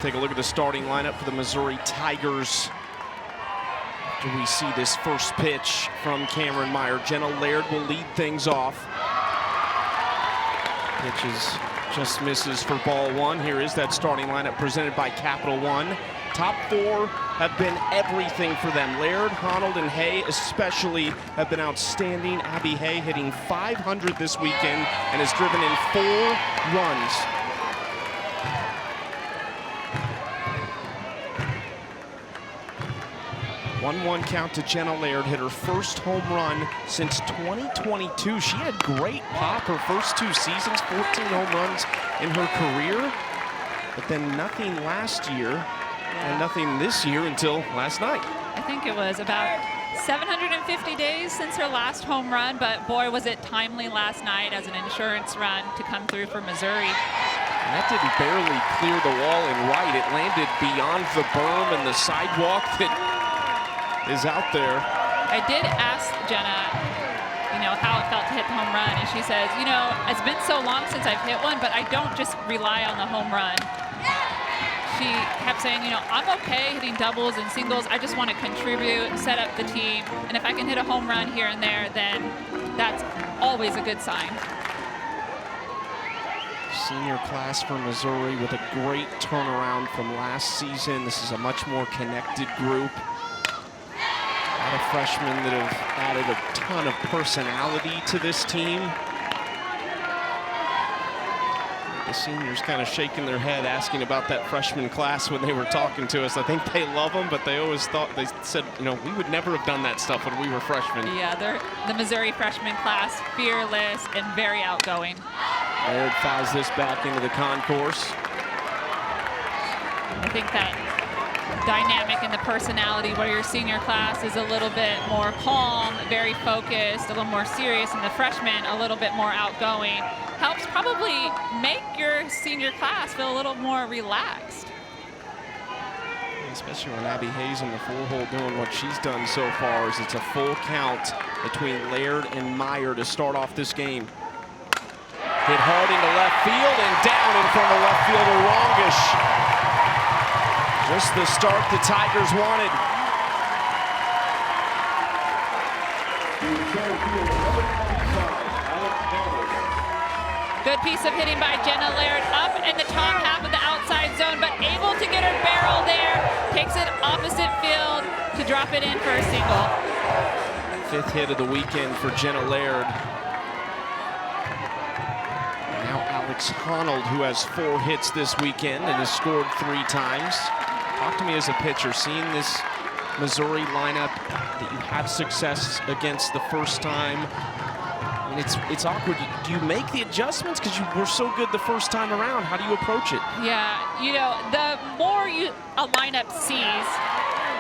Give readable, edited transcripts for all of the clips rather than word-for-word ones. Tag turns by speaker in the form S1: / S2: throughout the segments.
S1: Take a look at the starting lineup for the Missouri Tigers. After we see this first pitch from Cameron Meyer, Jenna Laird will lead things off. Pitches just misses for ball one. Here is that starting lineup presented by Capital One. Top four have been everything for them. Laird, Honnold, and Haye especially have been outstanding. Abby Haye hitting .500 this weekend and has driven in 4 runs. 1-1 count to Jenna Laird, hit her first home run since 2022. She had great pop her first 2 seasons, 14 home runs in her career, but then nothing last year and nothing this year until last night.
S2: I think it was about 750 days since her last home run, but boy, was it timely last night as an insurance run to come through for Missouri.
S1: And that didn't barely clear the wall and right. It landed beyond the berm and the sidewalk that is out there.
S2: I did ask Jenna, how it felt to hit the home run, and she says, it's been so long since I've hit one, but I don't just rely on the home run. She kept saying, I'm okay hitting doubles and singles. I just want to contribute, set up the team, and if I can hit a home run here and there, then that's always a good sign.
S1: Senior class for Missouri with a great turnaround from last season. This is a much more connected group. A lot of freshmen that have added a ton of personality to this team. The seniors kind of shaking their head asking about that freshman class when they were talking to us. I think they love them, but they always thought, they said, we would never have done that stuff when we were freshmen.
S2: Yeah, they're the Missouri freshman class, fearless and very outgoing.
S1: Laird fouls this back into the concourse.
S2: I think that dynamic in the personality where your senior class is a little bit more calm, very focused, a little more serious, and the freshmen a little bit more outgoing helps probably make your senior class feel a little more relaxed.
S1: Especially when Abby Haye's in the 4-hole doing what she's done so far, as it's a full count between Laird and Meyer to start off this game. Hit hard into left field and down in front of left fielder Longish. Just the start the Tigers wanted.
S2: Good piece of hitting by Jenna Laird, up in the top half of the outside zone, but able to get her barrel there. Takes it opposite field to drop it in for a single.
S1: 5th hit of the weekend for Jenna Laird. Now Alex Honnold, who has 4 hits this weekend and has scored 3 times. Talk to me as a pitcher, seeing this Missouri lineup that you have success against the first time. I mean, it's awkward. Do you make the adjustments because you were so good the first time around? How do you approach it?
S2: Yeah, the more a lineup sees.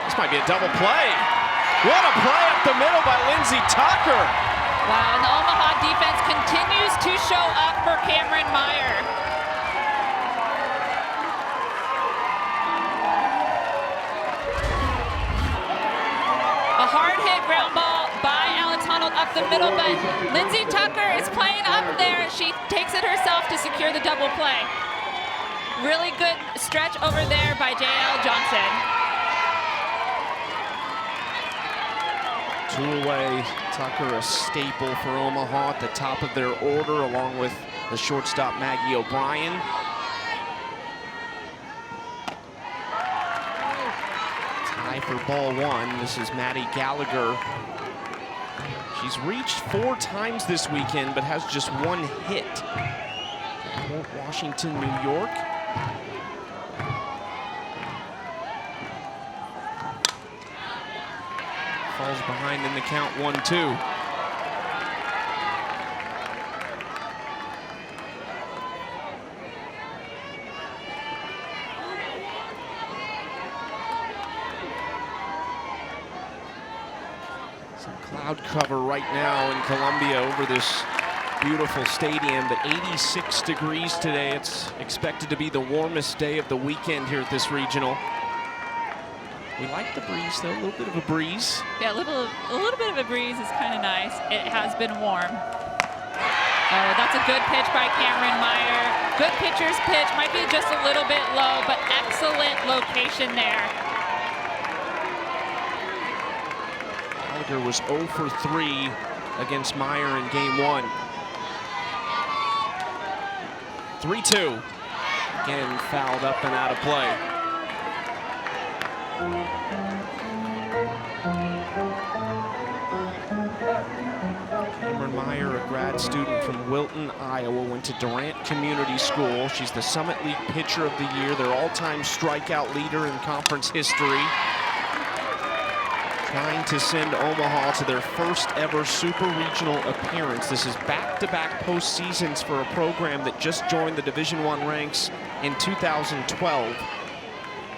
S1: This might be a double play. What a play up the middle by Lindsey Tucker.
S2: Wow, and the Omaha defense continues to show up for Cameron Meyer. A hard hit ground ball by Alex Honnold up the middle, but Lindsey Tucker is playing up there. She takes it herself to secure the double play. Really good stretch over there by J.L. Johnson.
S1: 2 away. Tucker, a staple for Omaha at the top of their order, along with the shortstop Maggie O'Brien. For ball 1, this is Maddie Gallagher. She's reached 4 times this weekend, but has just 1 hit. Port Washington, New York. Falls behind in the count 1-2. Cloud cover right now in Columbia over this beautiful stadium, but 86 degrees today. It's expected to be the warmest day of the weekend here at this regional. We like the breeze though, a little bit of a breeze.
S2: Yeah, a little bit of a breeze is kind of nice. It has been warm. Oh, that's a good pitch by Cameron Meyer. Good pitcher's pitch, might be just a little bit low, but excellent location there.
S1: Gallagher was 0 for 3 against Meyer in game 1. 3-2. Again, fouled up and out of play. Cameron Meyer, a grad student from Wilton, Iowa, went to Durant Community School. She's the Summit League Pitcher of the Year, their all-time strikeout leader in conference history. Trying to send Omaha to their first ever super regional appearance. This is back-to-back postseasons for a program that just joined the Division I ranks in 2012.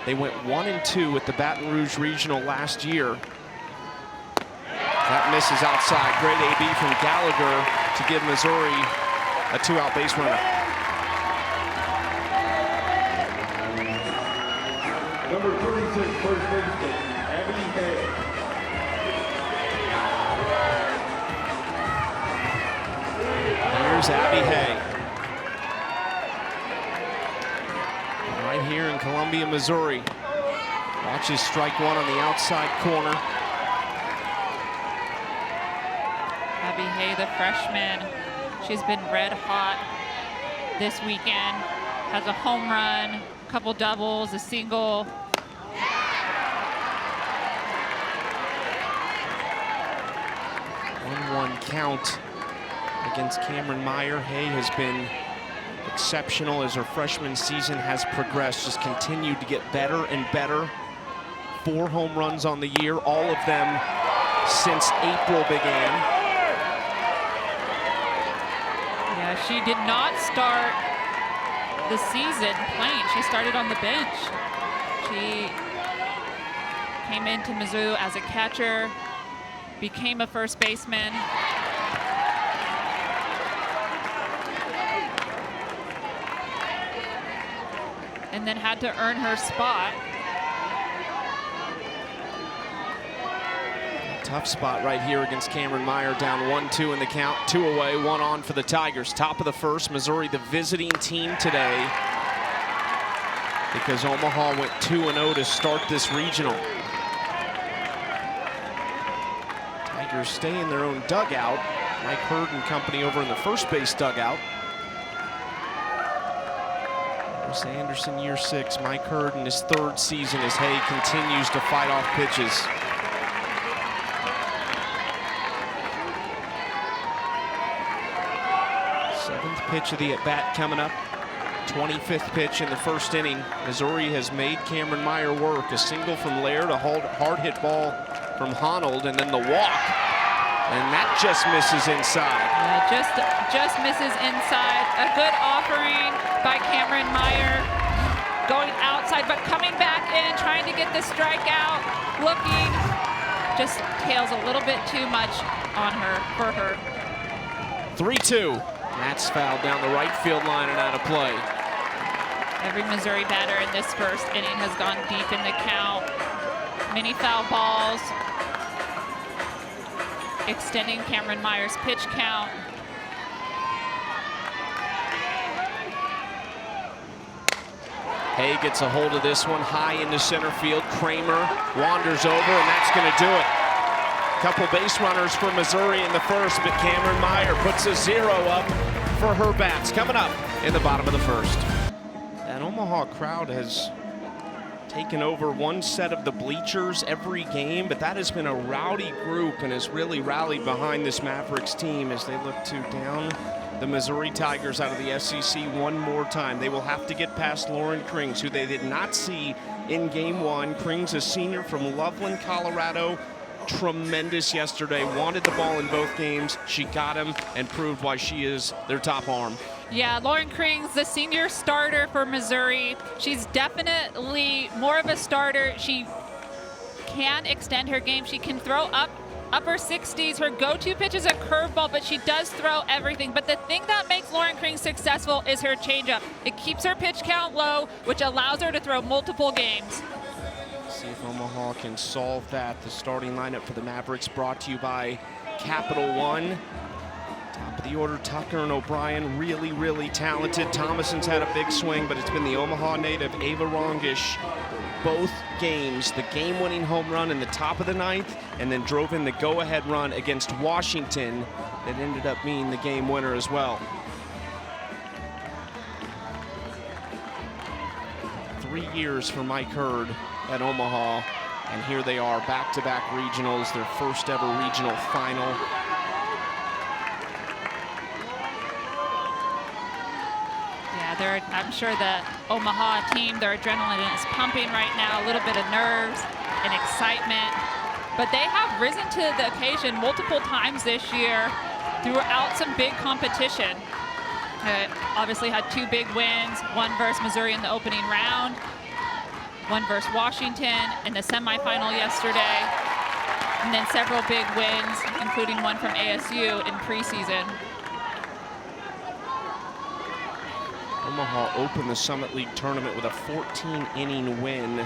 S1: They went 1-2 at the Baton Rouge Regional last year. That misses outside. Great AB from Gallagher to give Missouri a 2-out base runner.
S3: Number 36, first baseman, Haye.
S1: Here's Abby Haye. Right here in Columbia, Missouri. Watches strike one on the outside corner.
S2: Abby Haye, the freshman, she's been red hot this weekend. Has a home run, a couple doubles, a single.
S1: One count against Cameron Meyer. Haye has been exceptional as her freshman season has progressed, just continued to get better and better. 4 home runs on the year, all of them since April began.
S2: Yeah, she did not start the season playing. She started on the bench. She came into Mizzou as a catcher, became a first baseman. And then had to earn her spot.
S1: Tough spot right here against Cameron Meyer, down 1-2 in the count, 2 away, 1 on for the Tigers. Top of the first, Missouri the visiting team today because Omaha went 2-0 to start this regional. Tigers stay in their own dugout. Mike Hurd and company over in the first base dugout. There's Anderson, year 6. Mike Hurd in his 3rd season as Haye continues to fight off pitches. 7th pitch of the at-bat coming up. 25th pitch in the first inning. Missouri has made Cameron Meyer work. A single from Laird, a hard hit ball from Honnold, and then the walk. And that just misses inside.
S2: Yeah, just misses inside. A good offering by Cameron Meyer. Going outside, but coming back in, trying to get the strikeout. Looking, just tails a little bit too much on her, for her.
S1: 3-2. That's fouled down the right field line and out of play.
S2: Every Missouri batter in this first inning has gone deep in the count. Many foul balls. Extending Cameron Meyer's pitch count.
S1: Haye gets a hold of this one high into center field. Kramer wanders over, and that's going to do it. Couple base runners for Missouri in the first, but Cameron Meyer puts a 0 up for her bats. Coming up in the bottom of the first. An Omaha crowd has taken over one set of the bleachers every game, but that has been a rowdy group and has really rallied behind this Mavericks team as they look to down the Missouri Tigers out of the SEC one more time. They will have to get past Lauren Krings, who they did not see in game 1. Krings, a senior from Loveland, Colorado. Tremendous yesterday, wanted the ball in both games. She got him and proved why she is their top arm.
S2: Yeah, Lauren Krings, the senior starter for Missouri. She's definitely more of a starter. She can extend her game. She can throw upper 60s. Her go-to pitch is a curveball, but she does throw everything. But the thing that makes Lauren Krings successful is her changeup. It keeps her pitch count low, which allows her to throw multiple games.
S1: See if Omaha can solve that. The starting lineup for the Mavericks brought to you by Capital One. Top of the order, Tucker and O'Brien, really, really talented. Thomason's had a big swing, but it's been the Omaha native, Ava Rongish, both games, the game-winning home run in the top of the ninth, and then drove in the go-ahead run against Washington that ended up being the game winner as well. 3 years for Mike Hurd at Omaha, and here they are, back-to-back regionals, their first ever regional final.
S2: I'm sure the Omaha team, their adrenaline is pumping right now, a little bit of nerves and excitement. But they have risen to the occasion multiple times this year throughout some big competition. Obviously had 2 big wins, one versus Missouri in the opening round, one versus Washington in the semifinal yesterday, and then several big wins, including one from ASU in preseason.
S1: Omaha opened the Summit League tournament with a 14-inning win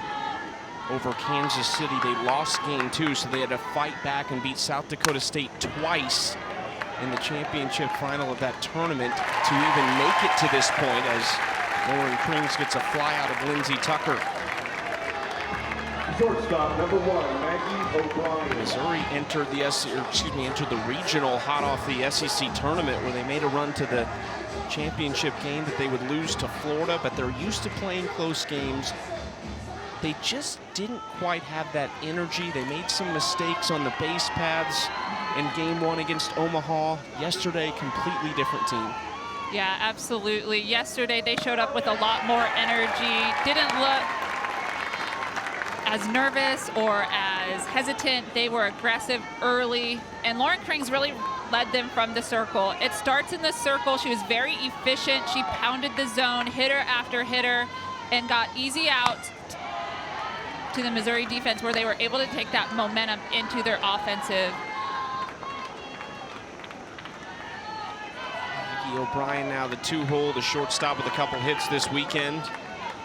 S1: over Kansas City. They lost game 2, so they had to fight back and beat South Dakota State twice in the championship final of that tournament to even make it to this point, as Lauren Krings gets a fly out of Lindsey Tucker.
S3: Shortstop, number 1, Maggie O'Brien.
S1: Missouri entered the regional hot off the SEC tournament, where they made a run to the championship game that they would lose to Florida, but they're used to playing close games. They just didn't quite have that energy. They made some mistakes on the base paths in game 1 against Omaha. Yesterday, completely different team.
S2: Yeah, absolutely. Yesterday, they showed up with a lot more energy, didn't look as nervous or as hesitant. They were aggressive early, and Lauren Krings really led them from the circle. It starts in the circle. She was very efficient. She pounded the zone, hitter after hitter, and got easy outs to the Missouri defense, where they were able to take that momentum into their offensive.
S1: Maggie O'Brien now the 2-hole, the shortstop with a couple hits this weekend,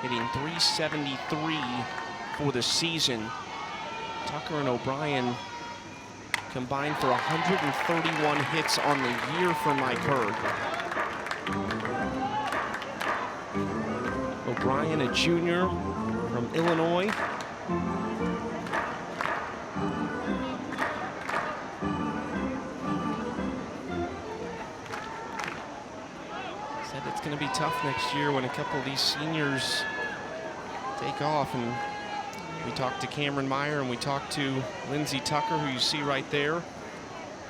S1: hitting .373 for the season. Tucker and O'Brien combined for 131 hits on the year for Mike Hurd. O'Brien, a junior from Illinois. Said it's going to be tough next year when a couple of these seniors take off, and we talked to Cameron Meyer and we talked to Lindsey Tucker, who you see right there. And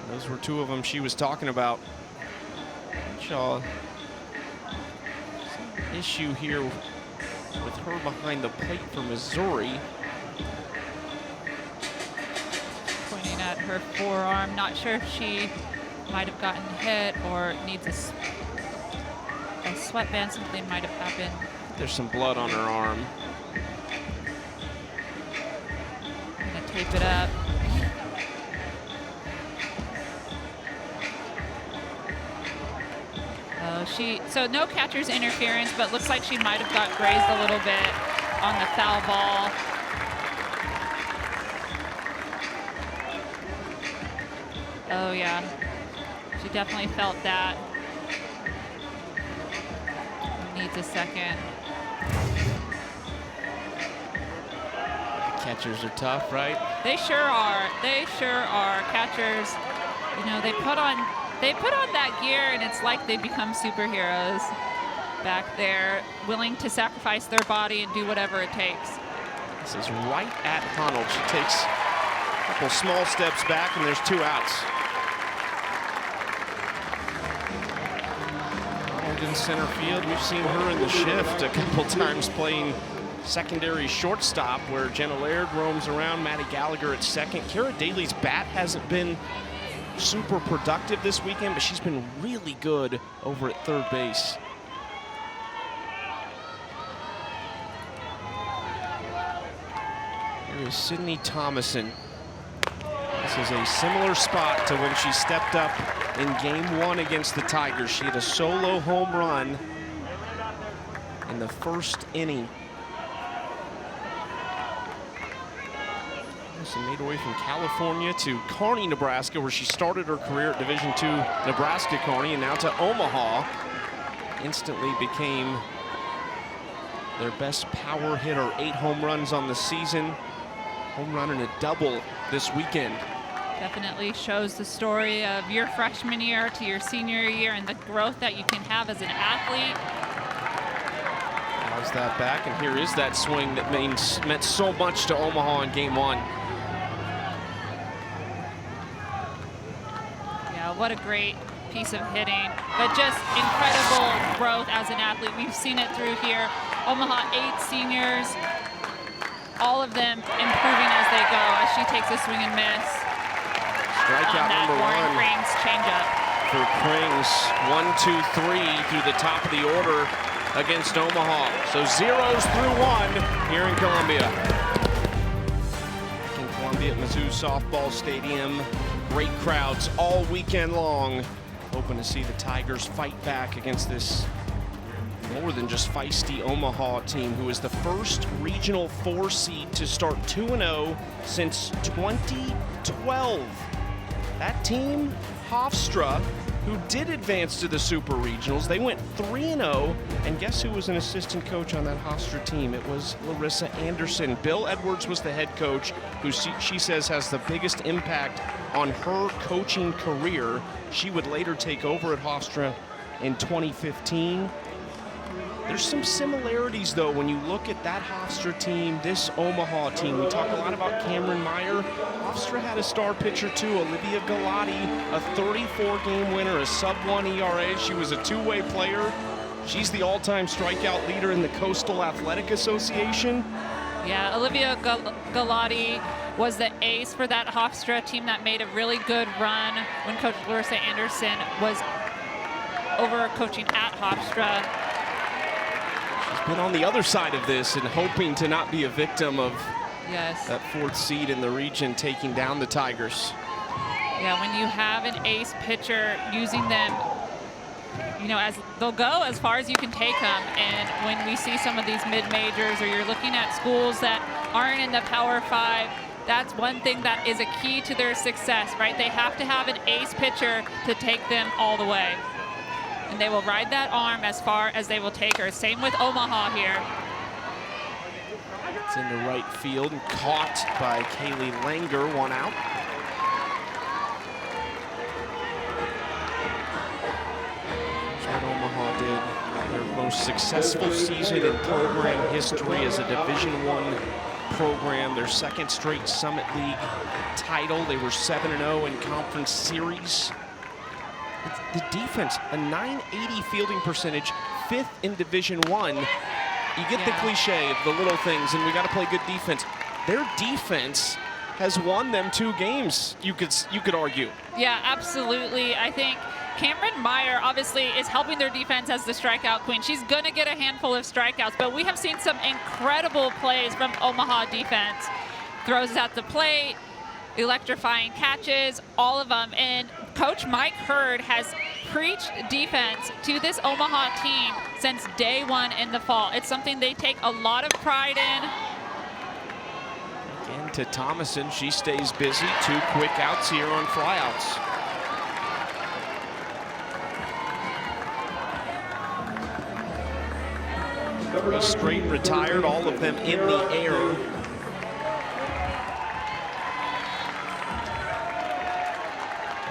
S1: those were 2 of them she was talking about. Some issue here with her behind the plate for Missouri.
S2: Pointing at her forearm, not sure if she might have gotten hit or needs a sweatband. Something might have happened.
S1: There's some blood on her arm.
S2: Tape it up. So no catcher's interference, but looks like she might have got grazed a little bit on the foul ball. Oh yeah, she definitely felt that. Needs a second.
S1: Catchers are tough, right?
S2: They sure are. They sure are. Catchers, you know, they put on that gear, and it's like they become superheroes back there, willing to sacrifice their body and do whatever it takes.
S1: This is right at Honnold. She takes a couple small steps back, and there's 2 outs. Honnold in center field. We've seen her in the shift a couple times playing secondary shortstop, where Jenna Laird roams around, Maddie Gallagher at second. Kara Daly's bat hasn't been super productive this weekend, but she's been really good over at third base. Here is Sydney Thomason. This is a similar spot to when she stepped up in game 1 against the Tigers. She had a solo home run in the first inning. Thomason made her way from California to Kearney, Nebraska, where she started her career at Division II Nebraska Kearney, and now to Omaha. Instantly became their best power hitter, 8 home runs on the season. Home run and a double this weekend.
S2: Definitely shows the story of your freshman year to your senior year and the growth that you can have as an athlete.
S1: How's that back? And here is that swing that meant so much to Omaha in game 1.
S2: Yeah, what a great piece of hitting, but just incredible growth as an athlete. We've seen it through here. Omaha 8 seniors, all of them improving as they go as she takes a swing and miss.
S1: Strikeout number 1
S2: Krings changeup.
S1: for Krings. 1, 2, 3 through the top of the order against Omaha. So 0s through 1 here in Columbia. In Columbia at Mizzou Softball Stadium. Great crowds all weekend long. Hoping to see the Tigers fight back against this more than just feisty Omaha team, who is the first regional 4 seed to start 2-0 since 2012. That team, Hofstra, who did advance to the Super Regionals, they went 3-0, and guess who was an assistant coach on that Hofstra team? It was Larissa Anderson. Bill Edwards was the head coach, who she says has the biggest impact on her coaching career. She would later take over at Hofstra in 2015. There's some similarities, though, when you look at that Hofstra team, this Omaha team. We talk a lot about Cameron Meyer. Hofstra had a star pitcher, too, Olivia Galati, a 34-game winner, a sub-1 ERA. She was a two-way player. She's the all-time strikeout leader in the Coastal Athletic Association.
S2: Yeah, Olivia Galati was the ace for that Hofstra team that made a really good run when Coach Larissa Anderson was over coaching at Hofstra.
S1: Been on the other side of this and hoping to not be a victim of
S2: Yes.
S1: that 4th seed in the region taking down the Tigers.
S2: Yeah, when you have an ace pitcher, using them, you know, as they'll go as far as you can take them. And when we see some of these mid-majors, or you're looking at schools that aren't in the Power 5, that's one thing that is a key to their success, right? They have to have an ace pitcher to take them all the way. And they will ride that arm as far as they will take her. Same with Omaha here.
S1: It's in the right field and caught by Kaylee Langer, 1 out. That's what Omaha did. Their most successful season in program history as a Division I program. Their 2nd straight Summit League title. They were 7-0 in conference series. The defense, a .980 fielding percentage, 5th in Division I. You get the cliche of the little things, and we got to play good defense. Their defense has won them 2 games, you could argue.
S2: Yeah, absolutely. I think Cameron Meyer obviously is helping their defense as the strikeout queen. She's going to get a handful of strikeouts, but we have seen some incredible plays from Omaha defense. Throws at the plate, electrifying catches, all of them. And Coach Mike Hurd has preached defense to this Omaha team since day 1 in the fall. It's something they take a lot of pride in.
S1: Again to Thomason, she stays busy. 2 quick outs here on flyouts. Three straight retired, all of them in the air.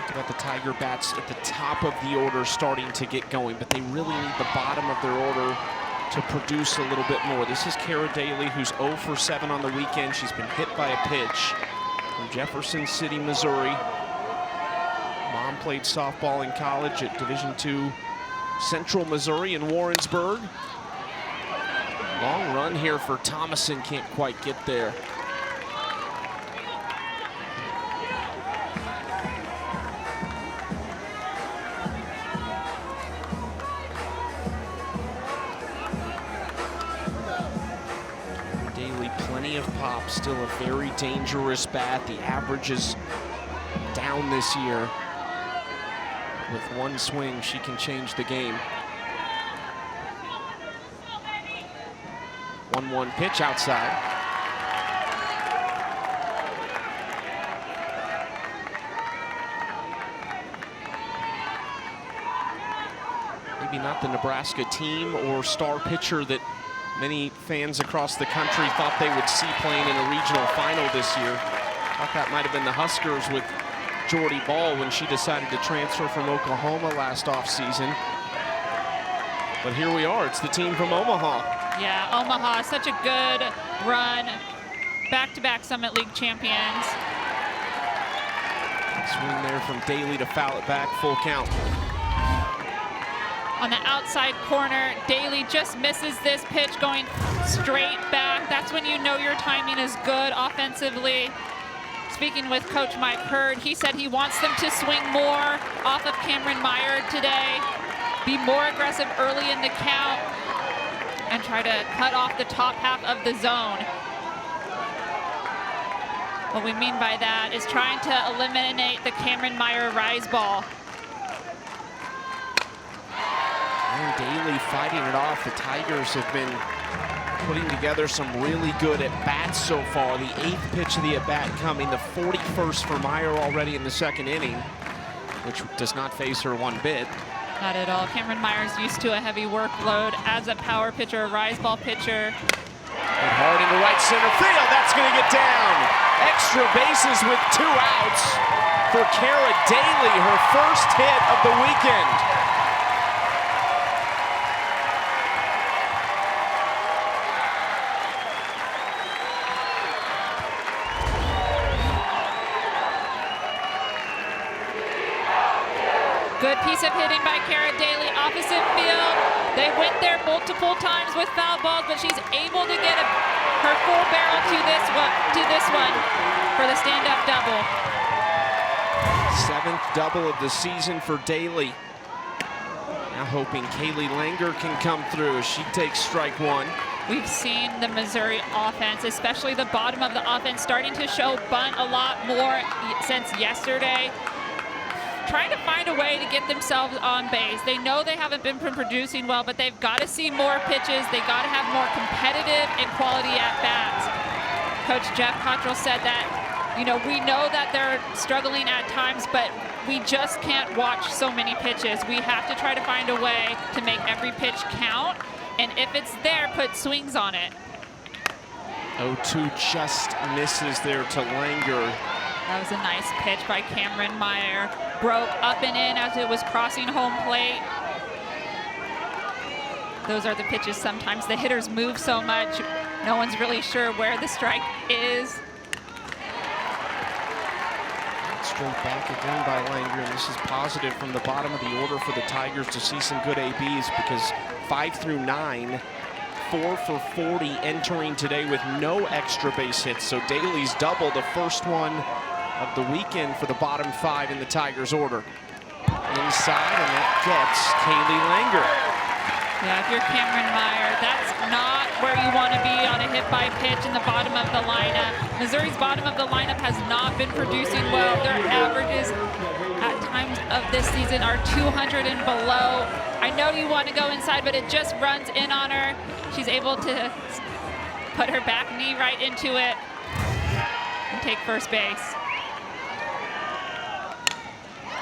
S1: About the Tiger bats at the top of the order starting to get going, but they really need the bottom of their order to produce a little bit more. This is Kara Daly, who's 0 for 7 on the weekend. She's been hit by a pitch from Jefferson City, Missouri. Mom played softball in college at Division II Central Missouri in Warrensburg. Long run here for Thomason, can't quite get there. Plenty of pop, still a very dangerous bat. The average is down this year. With 1 swing, she can change the game. 1-1 pitch outside. maybe not the Nebraska team or star pitcher that many fans across the country thought they would see playing in a regional final this year. Thought that might have been the Huskers with Jordy Ball when she decided to transfer from Oklahoma last offseason. But here we are, it's the team from Omaha.
S2: Yeah, Omaha, such a good run. Back-to-back Summit League champions.
S1: Swing there from Daly to foul it back, full count.
S2: On the outside corner, Daly just misses this pitch going straight back. That's when you know your timing is good offensively. Speaking with Coach Mike Hurd, he said he wants them to swing more off of Cameron Meyer today, be more aggressive early in the count, and try to cut off the top half of the zone. What we mean by that is trying to eliminate the Cameron Meyer rise ball.
S1: And Daly fighting it off. The Tigers have been putting together some really good at-bats so far. The 8th pitch of the at-bat coming, the 41st for Meyer already in the 2nd inning, which does not faze her one bit.
S2: Not at all. Cameron Meyer's used to a heavy workload as a power pitcher, a rise ball pitcher.
S1: And hard into right center field. That's going to get down. Extra bases with 2 outs for Kara Daly, her first hit of the weekend.
S2: Good piece of hitting by Kara Daly, opposite field. They went there multiple times with foul balls, but she's able to get her full barrel to this one for the stand-up double.
S1: 7th double of the season for Daly. Now hoping Kaylee Langer can come through as she takes strike 1.
S2: We've seen the Missouri offense, especially the bottom of the offense, starting to show bunt a lot more since yesterday. Trying to find a way to get themselves on base. They know they haven't been producing well, but they've got to see more pitches. They got to have more competitive and quality at-bats. Coach Jeff Cottrell said that, we know that they're struggling at times, but we just can't watch so many pitches. We have to try to find a way to make every pitch count, and if it's there, put swings on it.
S1: 0-2 just misses there to Langer.
S2: That was a nice pitch by Cameron Meyer. Broke up and in as it was crossing home plate. Those are the pitches sometimes. The hitters move so much, no one's really sure where the strike is.
S1: Straight back again by Langer, and this is positive from the bottom of the order for the Tigers to see some good ABs, because 5 through 9, 4 for 40 entering today with no extra base hits. So Daly's double, the first one of the weekend for the bottom 5 in the Tigers order. Inside, and that gets Kaylee Langer.
S2: Yeah, if you're Cameron Meyer, that's not where you want to be on a hit by pitch in the bottom of the lineup. Missouri's bottom of the lineup has not been producing well. Their averages at times of this season are 200 and below. I know you want to go inside, but it just runs in on her. She's able to put her back knee right into it and take first base.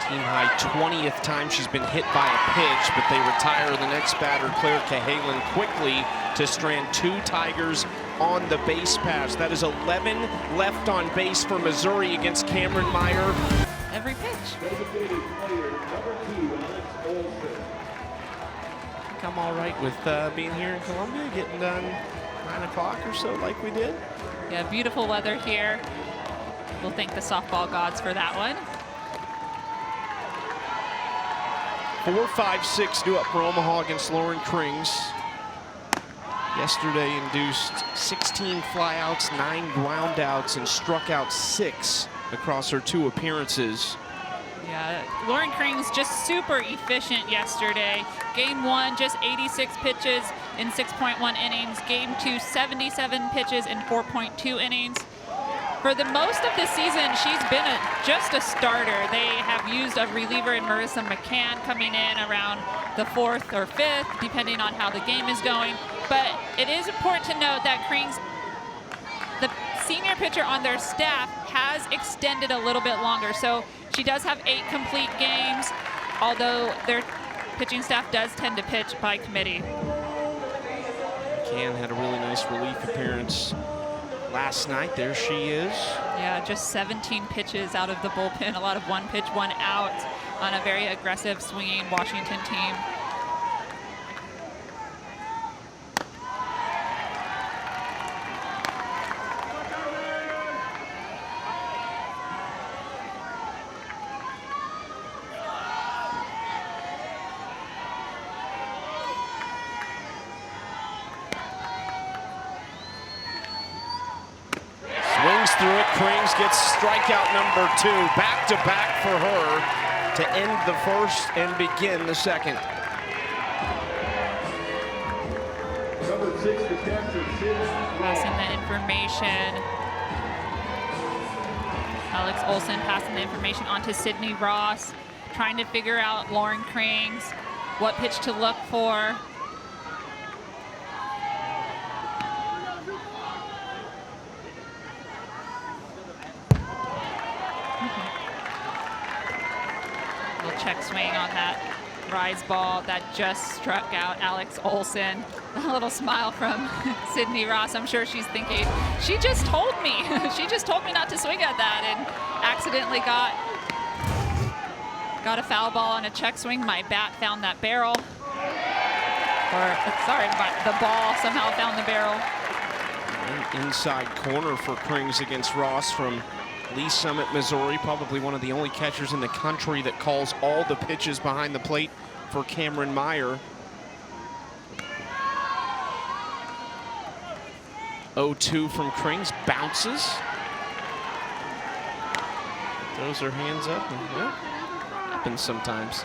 S1: Team high 20th time she's been hit by a pitch, but they retire the next batter, Claire Cahalan, quickly to strand 2 Tigers on the base pass. That is 11 left on base for Missouri against Cameron Meyer.
S2: Every pitch.
S1: I'm all right with being here in Columbia, getting done 9 o'clock or so like we did.
S2: Yeah, beautiful weather here. We'll thank the softball gods for that one.
S1: 4-5-6 due up for Omaha against Lauren Krings. Yesterday induced 16 flyouts, 9 groundouts, and struck out 6 across her 2 appearances.
S2: Yeah, Lauren Krings just super efficient yesterday. Game 1, just 86 pitches in 6.1 innings. Game 2, 77 pitches in 4.2 innings. For the most of the season, she's been just a starter. They have used a reliever in Marissa McCann coming in around the 4th or 5th, depending on how the game is going. But it is important to note that Krings, the senior pitcher on their staff, has extended a little bit longer. So she does have 8 complete games, although pitching staff does tend to pitch by committee.
S1: Can had a really nice relief appearance last night. There she is.
S2: Yeah, just 17 pitches out of the bullpen. A lot of one pitch, one out on a very aggressive swinging Washington team.
S1: Through it, Krings gets strikeout number 2, back-to-back for her to end the first and begin the second.
S3: Number 6 to capture,
S2: Passing the information. Alex Olson passing the information on to Sydney Ross, trying to figure out Lauren Krings, what pitch to look for. Check swing on that rise ball that just struck out Alex Olson. A little smile from Sydney Ross. I'm sure she's thinking, she just told me. She just told me not to swing at that, and accidentally got a foul ball on a check swing. My bat found that barrel. Or, sorry, but the ball somehow found the barrel.
S1: An inside corner for Krings against Ross from Lee Summit, Missouri, probably one of the only catchers in the country that calls all the pitches behind the plate for Cameron Meyer. 0-2 from Krings, bounces. Throws her hands up. And, yeah, happens sometimes.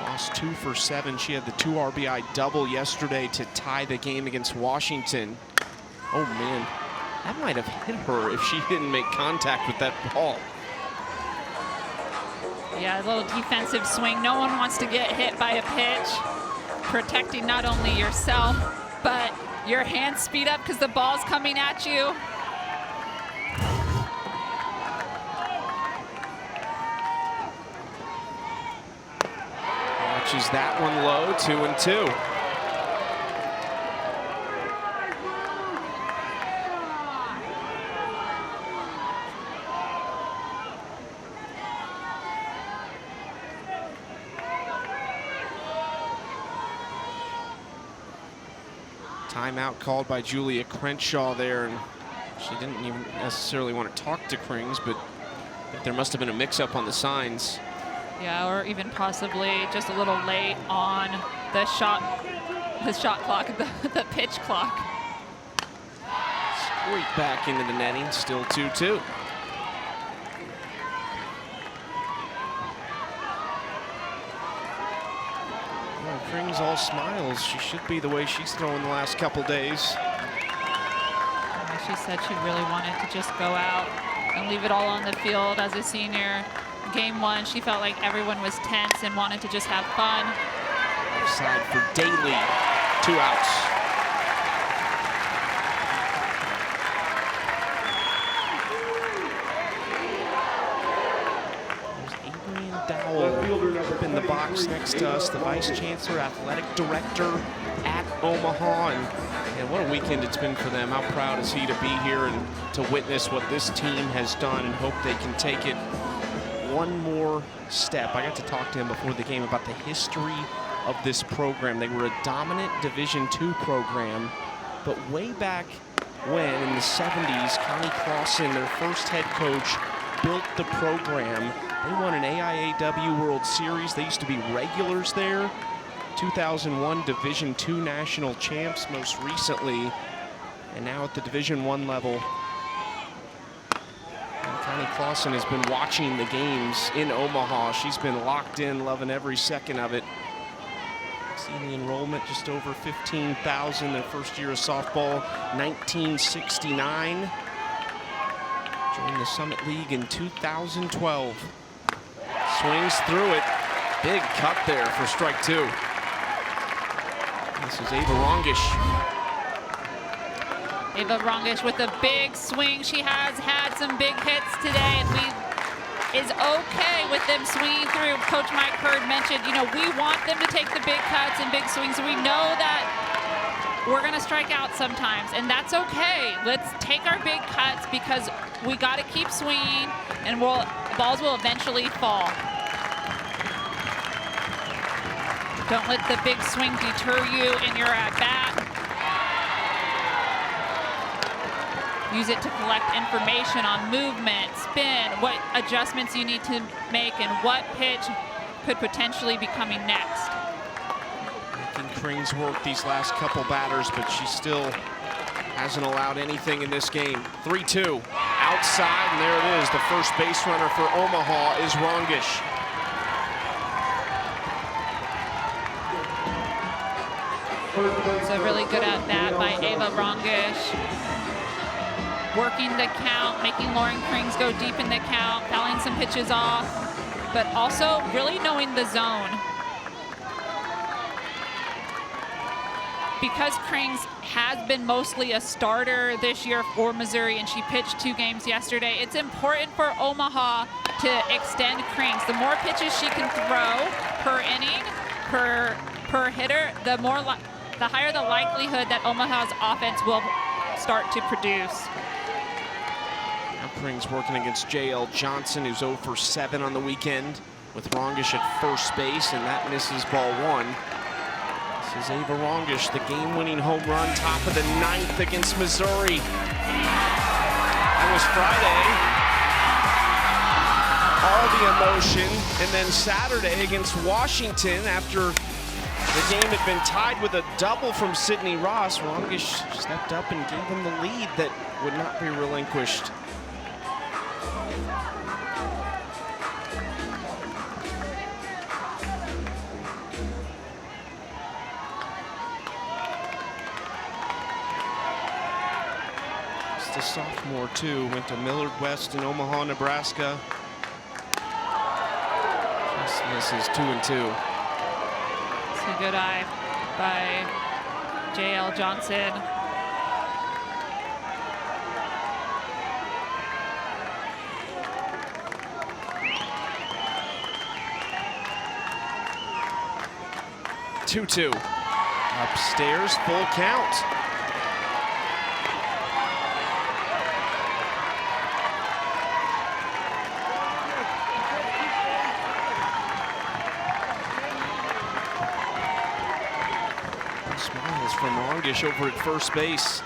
S1: Lost 2 for 7. She had the 2 RBI double yesterday to tie the game against Washington. Oh man, that might have hit her if she didn't make contact with that ball.
S2: Yeah, a little defensive swing. No one wants to get hit by a pitch. Protecting not only yourself, but your hands speed up because the ball's coming at you.
S1: Watches that one low, 2-2. Timeout called by Julia Crenshaw there, and she didn't even necessarily want to talk to Krings, but there must have been a mix-up on the signs.
S2: Yeah, or even possibly just a little late on the shot clock, the pitch clock.
S1: Straight back into the netting, still 2-2. Well, Krings all smiles. She should be the way she's throwing the last couple days.
S2: She said she really wanted to just go out and leave it all on the field as a senior. Game 1, she felt like everyone was tense and wanted to just have fun.
S1: Offside for Daly, 2 outs. There's Adrian Dowell up in the box next to us, the Vice Chancellor, Athletic Director at Omaha. And what a weekend it's been for them. How proud is he to be here and to witness what this team has done, and hope they can take it one more step. I got to talk to him before the game about the history of this program. They were a dominant Division II program, but way back when, in the 70s, Connie Clausen, their first head coach, built the program. They won an AIAW World Series. They used to be regulars there. 2001 Division II national champs most recently, and now at the Division I level. Connie Clausen has been watching the games in Omaha. She's been locked in, loving every second of it. Seeing the enrollment just over 15,000 their first year of softball, 1969. Joined the Summit League in 2012. Swings through it. Big cut there for strike 2. This is Ava Rongish.
S2: Ava Rongish with a big swing. She has had some big hits today, and is okay with them swinging through. Coach Mike Hurd mentioned, you know, we want them to take the big cuts and big swings. We know that we're going to strike out sometimes, and that's okay. Let's take our big cuts because we got to keep swinging, and balls will eventually fall. Don't let the big swing deter you in your at-bat. Use it to collect information on movement, spin, what adjustments you need to make, and what pitch could potentially be coming next.
S1: Making Krings work these last couple batters, but she still hasn't allowed anything in this game. 3-2, outside, and there it is. The first base runner for Omaha is Rongish.
S2: So really good at bat by Ava Rongish. Working the count, making Lauren Krings go deep in the count, fouling some pitches off, but also really knowing the zone. Because Krings has been mostly a starter this year for Missouri, and she pitched 2 games yesterday, it's important for Omaha to extend Krings. The more pitches she can throw per inning, per hitter, the higher the likelihood that Omaha's offense will start to produce.
S1: Krings working against J.L. Johnson, who's 0 for 7 on the weekend, with Rongish at first base, and that misses ball 1. This is Ava Rongish, the game-winning home run, top of the 9th against Missouri. That was Friday. All the emotion, and then Saturday against Washington, after the game had been tied with a double from Sydney Ross, Rongish stepped up and gave him the lead that would not be relinquished. A sophomore too, went to Millard West in Omaha, Nebraska. Just misses 2-2.
S2: It's a good eye by J.L. Johnson.
S1: Two-two. Upstairs, full count. From Rongish over at first base.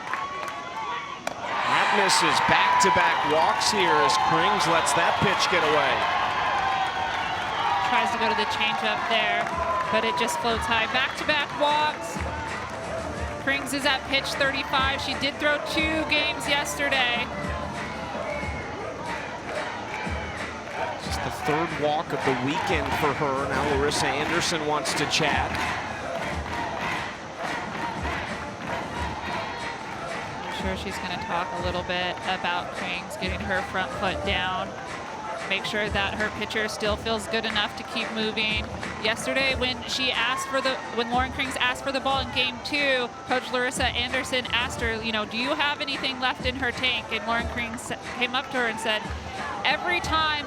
S1: That misses. Back-to-back walks here as Krings lets that pitch get away.
S2: Tries to go to the changeup there, but it just floats high. Back-to-back walks. Krings is at pitch 35. She did throw 2 games yesterday.
S1: Just the 3rd walk of the weekend for her. Now Larissa Anderson wants to chat.
S2: She's going to talk a little bit about Krings getting her front foot down, make sure that her pitcher still feels good enough to keep moving. Yesterday, when Lauren Krings asked for the ball in game 2, Coach Larissa Anderson asked her, you know, do you have anything left in her tank? And Lauren Krings came up to her and said, every time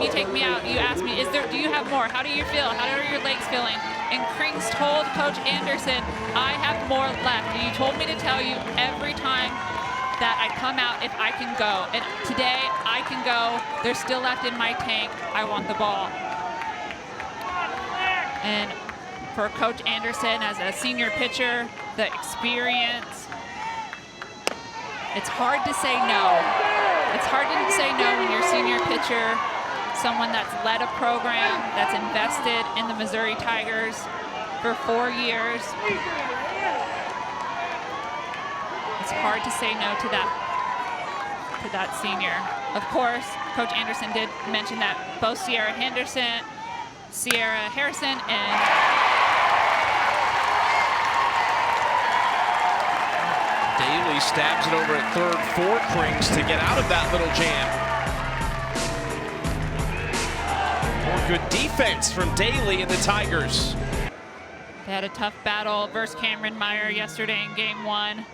S2: you take me out, you ask me, do you have more? How do you feel? How are your legs feeling? And Krings told Coach Anderson, I have more left. And you told me to tell you every time that I come out if I can go. And today I can go. There's still left in my tank. I want the ball. And for Coach Anderson as a senior pitcher, the experience, it's hard to say no. It's hard to say no when you're a senior pitcher, someone that's led a program, that's invested in the Missouri Tigers for 4 years. It's hard to say no to that senior. Of course, Coach Anderson did mention that both Sierra Harrison, and
S1: Daly stabs it over at third for Krings to get out of that little jam. More good defense from Daly and the Tigers.
S2: They had a tough battle versus Meyer yesterday in game 1.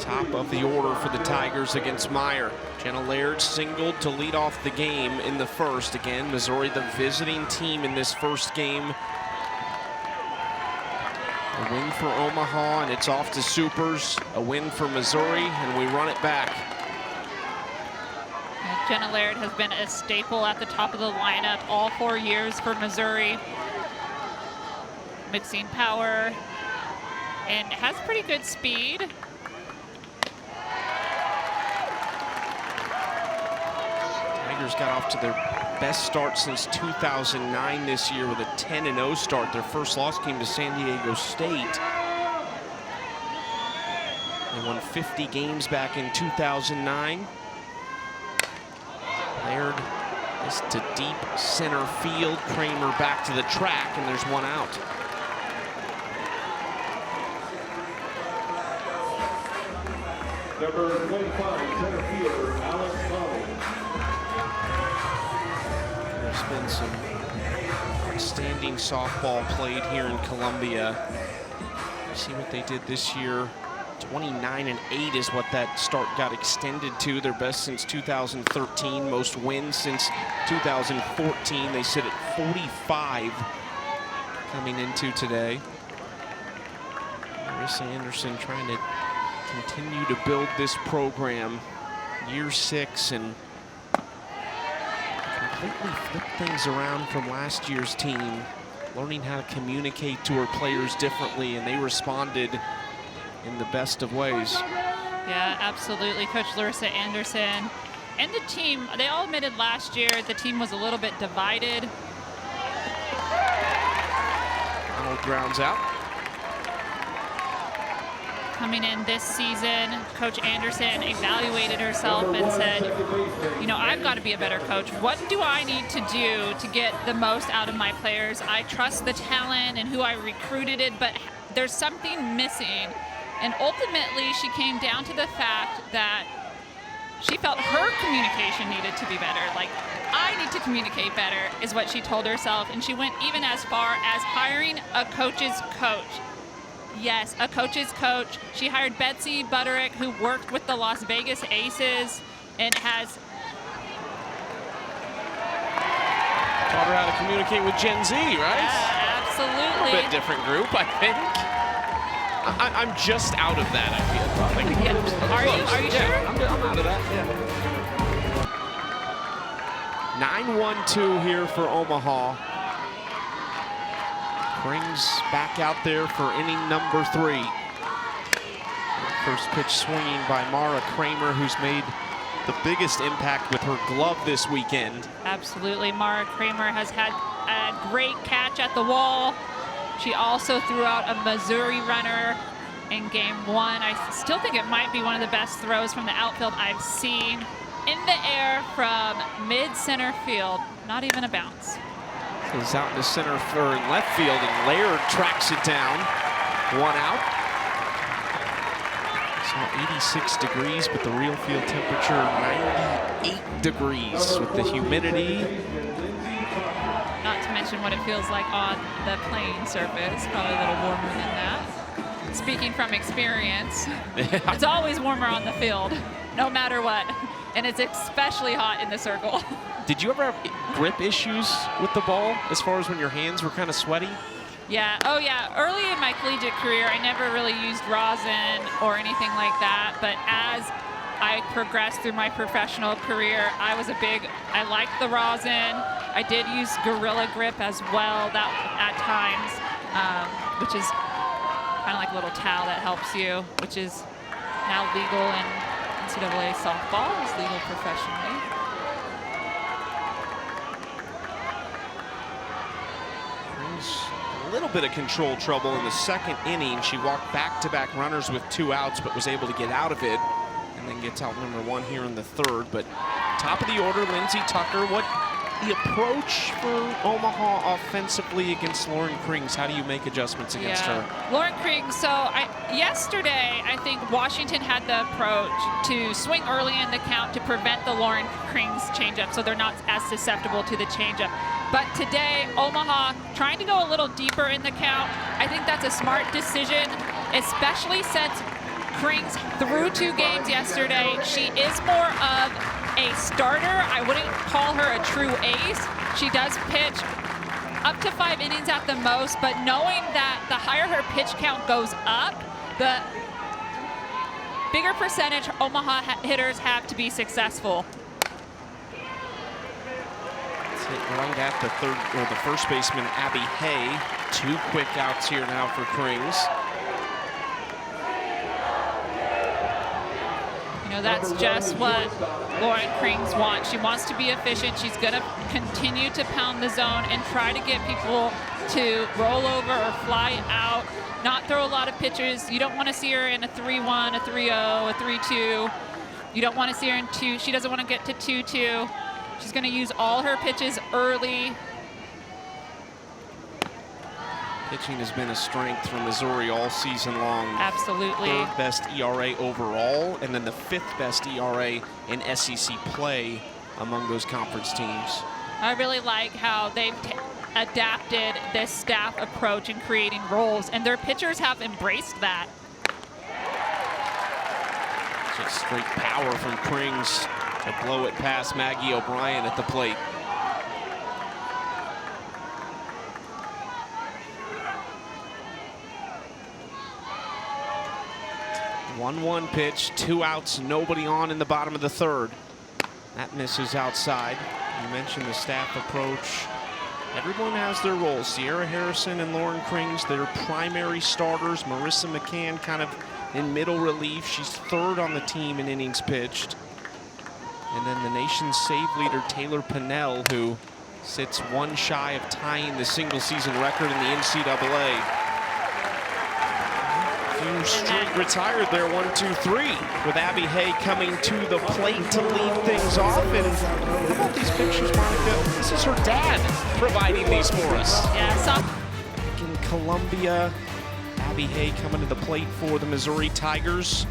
S1: Top of the order for the Tigers against Meyer. Jenna Laird singled to lead off the game in the first. Again, Missouri the visiting team in this first game. A win for Omaha, and it's off to Supers. A win for Missouri, and we run it back.
S2: Jenna Laird has been a staple at the top of the lineup all 4 years for Missouri. Mixing power, and has pretty good speed.
S1: Tigers got off to their best start since 2009 this year with a 10-0 start. Their first loss came to San Diego State. They won 50 games back in 2009. Laird is to deep center field. Kramer back to the track, and there's one out.
S3: Number 25, center fielder, Alex Honnold.
S1: There's been some outstanding softball played here in Columbia. You see what they did this year. 29-8 is what that start got extended to. Their best since 2013, most wins since 2014. They sit at 45 coming into today. Marissa Anderson trying to continue to build this program. Year 6, and completely flip things around from last year's team. Learning how to communicate to her players differently, and they responded in the best of ways.
S2: Yeah, absolutely. Coach Larissa Anderson and the team, they all admitted last year the team was a little bit divided.
S1: Honnold grounds out.
S2: Coming in this season, Coach Anderson evaluated herself and said, you know, I've got to be a better coach. What do I need to do to get the most out of my players? I trust the talent and who I recruited it, but there's something missing. And ultimately, she came down to the fact that she felt her communication needed to be better. Like, I need to communicate better is what she told herself. And she went even as far as hiring a coach's coach. Yes, a coach's coach. She hired Betsy Butterick, who worked with the Las Vegas Aces and has
S1: taught her how to communicate with Gen Z, right?
S2: Yeah, absolutely.
S1: A bit different group, I think. I'm just out of that, I feel. Like,
S2: Yeah. Are you sure?
S1: I'm out of that, yeah. 9-1-2 here for Omaha. Krings back out there for inning number 3. First pitch swinging by Mara Kramer, who's made the biggest impact with her glove this weekend.
S2: Absolutely. Mara Kramer has had a great catch at the wall. She also threw out a Missouri runner in game 1. I still think it might be one of the best throws from the outfield I've seen. In the air from mid-center field. Not even a bounce.
S1: Is out in the center for left field, and Laird tracks it down. One out. So 86 degrees, but the real field temperature 98 degrees with the humidity.
S2: Not to mention what it feels like on the playing surface. Probably a little warmer than that. Speaking from experience, it's always warmer on the field, no matter what. And it's especially hot in the circle.
S1: Did you ever have grip issues with the ball as far as when your hands were kind of sweaty?
S2: Yeah, oh yeah, early in my collegiate career, I never really used rosin or anything like that, but as I progressed through my professional career, I liked the rosin. I did use Gorilla Grip as well at times, which is kind of like a little towel that helps you, which is now legal in NCAA softball. It's legal professionally.
S1: A little bit of control trouble in the second inning. She walked back-to-back runners with 2 outs, but was able to get out of it, and then gets out number 1 here in the 3rd. But top of the order, Lindsay Tucker. What the approach for Omaha offensively against Lauren Krings? How do you make adjustments against her?
S2: Lauren Krings, so yesterday, I think Washington had the approach to swing early in the count to prevent the Lauren Krings changeup, so they're not as susceptible to the changeup. But today, Omaha trying to go a little deeper in the count. I think that's a smart decision, especially since Krings threw 2 games yesterday. She is more of a starter. I wouldn't call her a true ace. She does pitch up to 5 innings at the most, but knowing that the higher her pitch count goes up, the bigger percentage Omaha hitters have to be successful.
S1: It's hit right at the first baseman, Abby Haye. 2 quick outs here now for Krings.
S2: You know, that's just what Lauren Krings wants. She wants to be efficient. She's going to continue to pound the zone and try to get people to roll over or fly out, not throw a lot of pitches. You don't want to see her in a 3-1, a 3-0, a 3-2. You don't want to see her in 2. She doesn't want to get to 2-2. She's going to use all her pitches early.
S1: Pitching has been a strength for Missouri all season long.
S2: Absolutely.
S1: 3rd best ERA overall, and then the 5th best ERA in SEC play among those conference teams.
S2: I really like how they've adapted this staff approach in creating roles, and their pitchers have embraced that.
S1: Just straight power from Krings to blow it past Maggie O'Brien at the plate. 1-1 pitch, 2 outs, nobody on in the bottom of the 3rd. That misses outside. You mentioned the staff approach. Everyone has their roles. Sierra Harrison and Lauren Krings, their primary starters. Marissa McCann kind of in middle relief. She's 3rd on the team in innings pitched. And then the nation's save leader, Taylor Pinnell, who sits 1 shy of tying the single season record in the NCAA. Retired there, 1-2-3, with Abby Haye coming to the plate to lead things off. And what about these pictures, Monica? This is her dad providing these for us.
S2: Yeah,
S1: in Columbia, Abby Haye coming to the plate for the Missouri Tigers.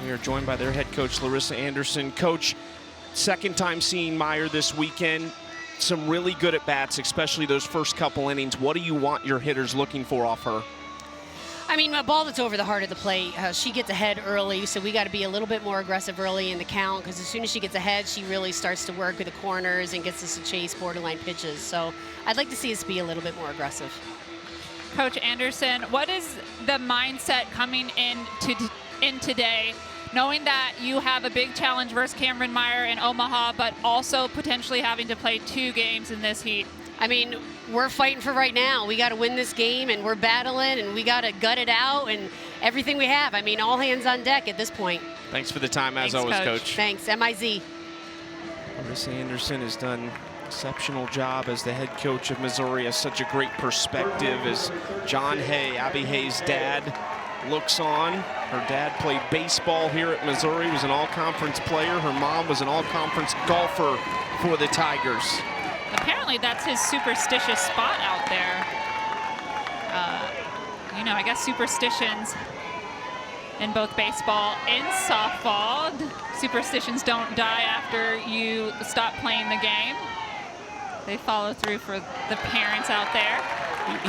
S1: We are joined by their head coach, Larissa Anderson. Coach, 2nd time seeing Meyer this weekend. Some really good at-bats, especially those first couple innings. What do you want your hitters looking for off her?
S4: I mean, a ball that's over the heart of the plate. She gets ahead early, so we got to be a little bit more aggressive early in the count, because as soon as she gets ahead, she really starts to work with the corners and gets us to chase borderline pitches. So I'd like to see us be a little bit more aggressive.
S2: Coach Anderson, what is the mindset coming in today, knowing that you have a big challenge versus Cameron Meyer in Omaha, but also potentially having to play 2 games in this heat?
S4: I mean, we're fighting for right now. We got to win this game, and we're battling, and we got to gut it out, and everything we have. I mean, all hands on deck at this point.
S1: Thanks for the time, as
S2: Thanks,
S1: always,
S2: Coach.
S4: Thanks, MIZ.
S1: Larissa Anderson has done an exceptional job as the head coach of Missouri, has such a great perspective as John Haye, Abby Haye's dad, looks on. Her dad played baseball here at Missouri, was an all-conference player. Her mom was an all-conference golfer for the Tigers.
S2: Apparently that's his superstitious spot out there. You know, I guess superstitions in both baseball and softball. Superstitions don't die after you stop playing the game. They follow through for the parents out there.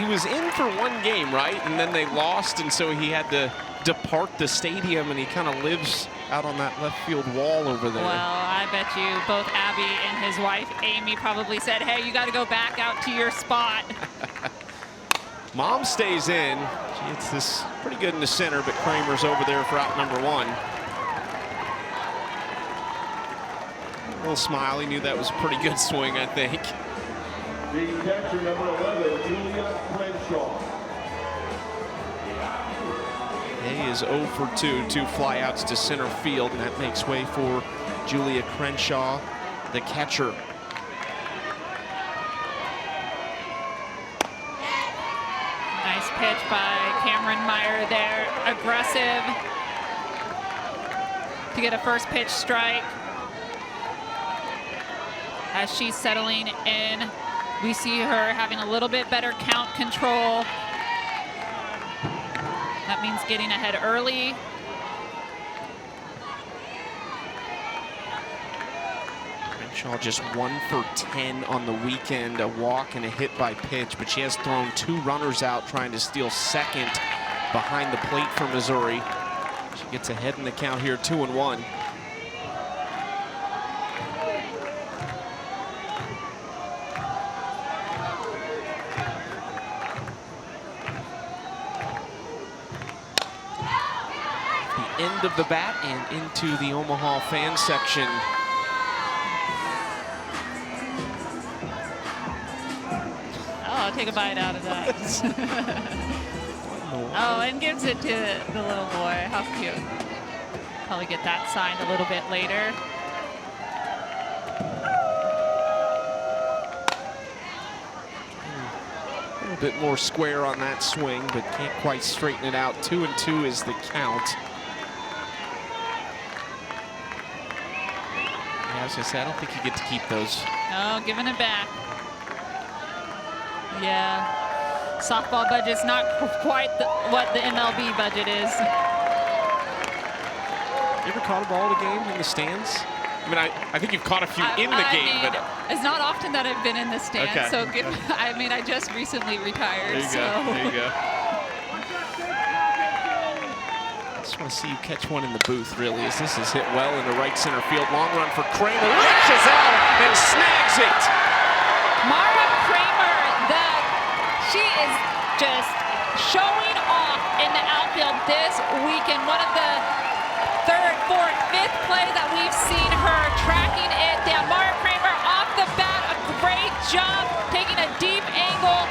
S1: He was in for 1 game, right? And then they lost, and so he had to depart the stadium, and he kind of lives out on that left field wall over there.
S2: Well, I bet you both Abby and his wife, Amy, probably said, hey, you got to go back out to your spot.
S1: Mom stays in. She hits this pretty good in the center, but Kramer's over there for out number 1. A little smile. He knew that was a pretty good swing, I think.
S3: The catcher, number 11, Julia Crenshaw.
S1: Haye is 0 for 2, 2 flyouts to center field, and that makes way for Julia Crenshaw, the catcher.
S2: Nice pitch by Cameron Meyer there. Aggressive to get a first pitch strike. As she's settling in, we see her having a little bit better count control. That means getting ahead early.
S1: Crenshaw just 1 for 10 on the weekend, a walk and a hit by pitch, but she has thrown 2 runners out trying to steal second behind the plate for Missouri. She gets ahead in the count here, 2-1. End of the bat and into the Omaha fan section.
S2: Oh, take a bite out of that. Oh, and gives it to the little boy. How cute. Probably get that signed a little bit later.
S1: A little bit more square on that swing, but can't quite straighten it out. 2-2 is the count. As I said, I don't think you get to keep those.
S2: Oh, giving it back. Yeah. Softball budget's not quite what the MLB budget is.
S1: You ever caught a ball at a game in the stands? I mean, I think you've caught a few in the game,
S2: mean,
S1: but
S2: it's not often that I've been in the stands.
S1: Okay.
S2: So I mean, I just recently retired.
S1: There you go. There you go. I just want to see you catch one in the booth, really, as this is hit well into right center field. Long run for Kramer, reaches out and snags it.
S2: Mara Kramer, she is just showing off in the outfield this weekend. One of the 3rd, 4th, 5th play that we've seen her tracking it down. Mara Kramer off the bat, a great job, taking a deep angle,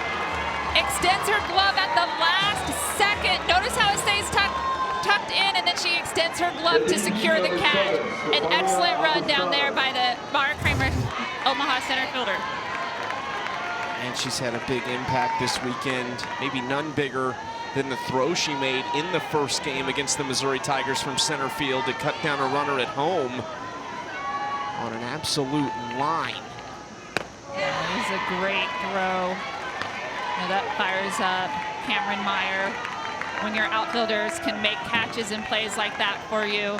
S2: extends her glove at the last second. Notice how it stays tucked in, and then she extends her glove to secure the catch. An excellent run down there by the Mara Kramer Omaha center fielder.
S1: And she's had a big impact this weekend, maybe none bigger than the throw she made in the first game against the Missouri Tigers from center field to cut down a runner at home on an absolute line.
S2: That is a great throw. Now that fires up Cameron Meyer. When your outfielders can make catches and plays like that for you.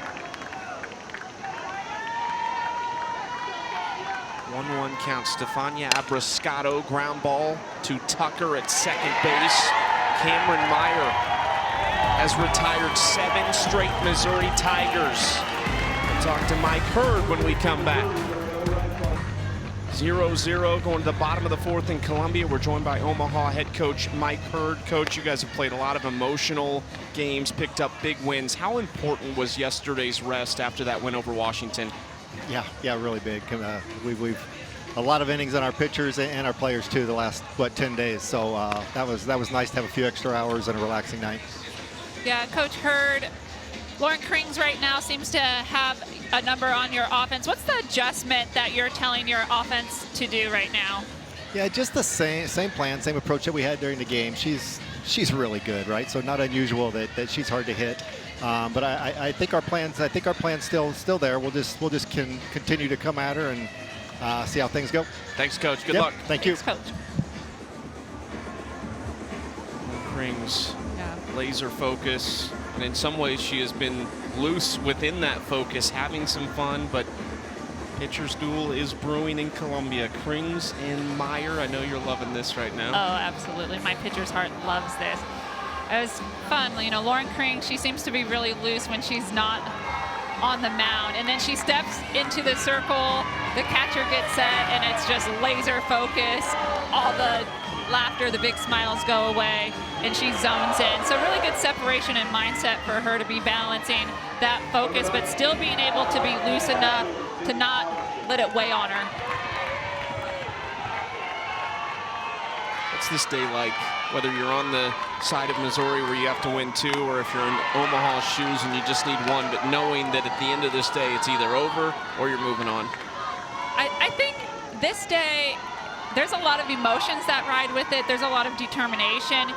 S1: 1-1 count. Stefania Abrascato ground ball to Tucker at second base. Cameron Meyer has retired 7 straight Missouri Tigers. We'll talk to Mike Hurd when we come back. 0-0 going to the bottom of the 4th in Columbia. We're joined by Omaha head coach Mike Hurd. Coach, you guys have played a lot of emotional games, picked up big wins. How important was yesterday's rest after that win over Washington?
S5: Yeah, really big. We've a lot of innings on our pitchers and our players too the last 10 days. So that was nice to have a few extra hours and a relaxing night.
S2: Yeah, Coach Hurd. Lauren Krings right now seems to have a number on your offense. What's the adjustment that you're telling your offense to do right now?
S5: Yeah, just the same plan, same approach that we had during the game. She's really good, right? So not unusual that she's hard to hit. But I think our plan's still there. We'll just continue to come at her and see how things go.
S1: Thanks, Coach. Good luck.
S5: Thank you.
S2: Thanks, Coach.
S1: Krings,
S2: Yeah.
S1: laser focus. And in some ways, she has been loose within that focus, having some fun, but pitcher's duel is brewing in Columbia. Krings and Meyer, I know you're loving this right now.
S2: Oh, absolutely. My pitcher's heart loves this. It was fun. You know, Lauren Krings, she seems to be really loose when she's not on the mound. And then she steps into the circle, the catcher gets set, and it's just laser focus. All the laughter, the big smiles go away, and she zones in. So really good separation and mindset for her to be balancing that focus, but still being able to be loose enough to not let it weigh on her.
S1: What's this day like? Whether you're on the side of Missouri where you have to win 2, or if you're in Omaha's shoes and you just need 1, but knowing that at the end of this day it's either over or you're moving on.
S2: I think this day, there's a lot of emotions that ride with it. There's a lot of determination.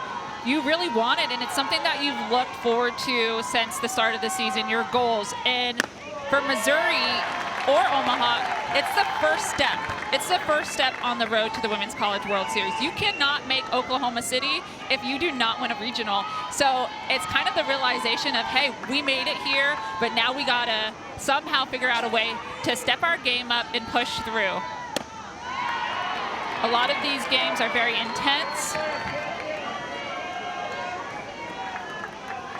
S2: You really want it, and it's something that you've looked forward to since the start of the season, your goals. And for Missouri, or Omaha, it's the first step. It's the first step on the road to the Women's College World Series. You cannot make Oklahoma City if you do not win a regional. So it's kind of the realization of, hey, we made it here, but now we gotta somehow figure out a way to step our game up and push through. A lot of these games are very intense.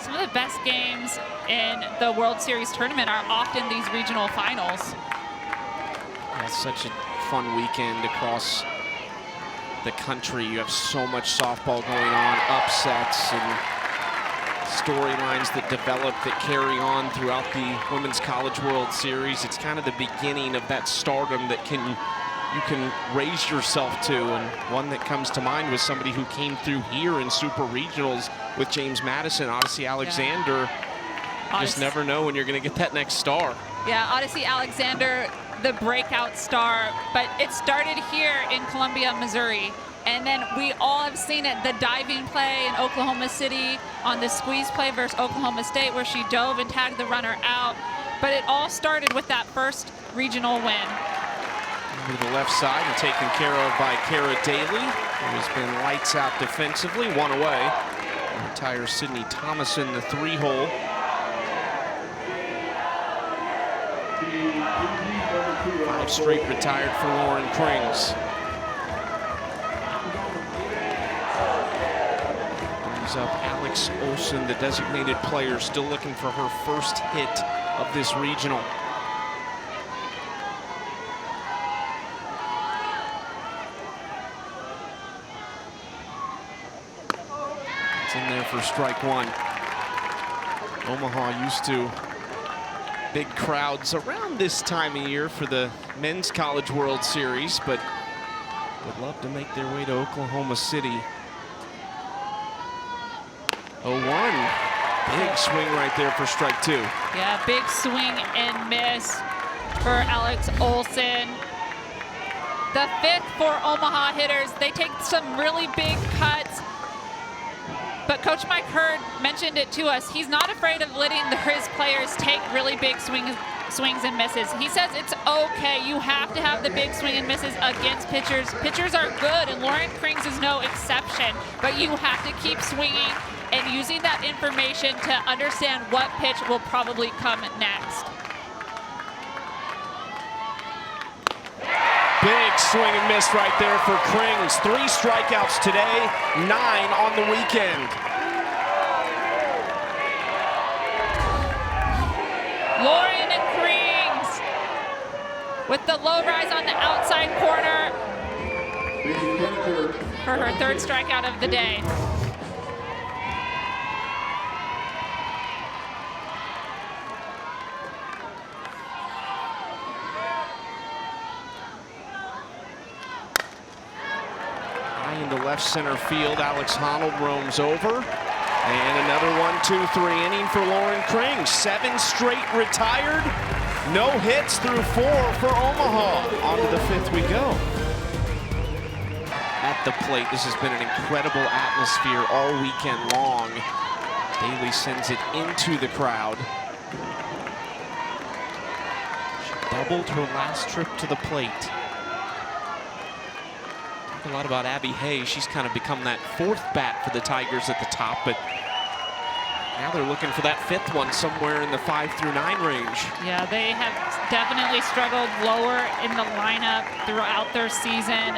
S2: Some of the best games in the World Series tournament are often these regional finals.
S1: It's such a fun weekend across the country. You have so much softball going on, upsets and storylines that develop that carry on throughout the Women's College World Series. It's kind of the beginning of that stardom that you can raise yourself to, and one that comes to mind was somebody who came through here in Super Regionals with James Madison, Odyssey Alexander. You just never know when you're going to get that next star.
S2: Yeah, Odyssey Alexander, the breakout star, but it started here in Columbia, Missouri. And then we all have seen it, the diving play in Oklahoma City on the squeeze play versus Oklahoma State where she dove and tagged the runner out. But it all started with that first regional win.
S1: To the left side and taken care of by Kara Daly, who has been lights out defensively, one away. Retires Sydney Thomason, the 3-hole. Five straight retired for Lauren Krings. Brings up Alex Olson, the designated player, still looking for her first hit of this regional. It's in there for strike one. Omaha used to big crowds around this time of year for the Men's College World Series, but would love to make their way to Oklahoma City. 0-1. Big swing right there for strike two.
S2: Yeah, big swing and miss for Alex Olson. The 5th for Omaha hitters. They take some really big cuts. But Coach Mike Hurd mentioned it to us. He's not afraid of letting his players take really big swings and misses. He says it's okay. You have to have the big swing and misses against pitchers. Pitchers are good, and Lauren Krings is no exception. But you have to keep swinging and using that information to understand what pitch will probably come next.
S1: Big swing and miss right there for Krings. 3 strikeouts today, 9 on the weekend.
S2: Lauren Krings with the low rise on the outside corner for her 3rd strikeout of the day.
S1: In the left center field, Alex Honnold roams over. And another 1-2-3 inning for Lauren Krings. 7 straight retired. No hits through 4 for Omaha. On to the 5th we go. At the plate, this has been an incredible atmosphere all weekend long. Daly sends it into the crowd. She doubled her last trip to the plate. A lot about Abby Haye. She's kind of become that 4th bat for the Tigers at the top, but now they're looking for that 5th one somewhere in the 5 through 9 range.
S2: Yeah, they have definitely struggled lower in the lineup throughout their season.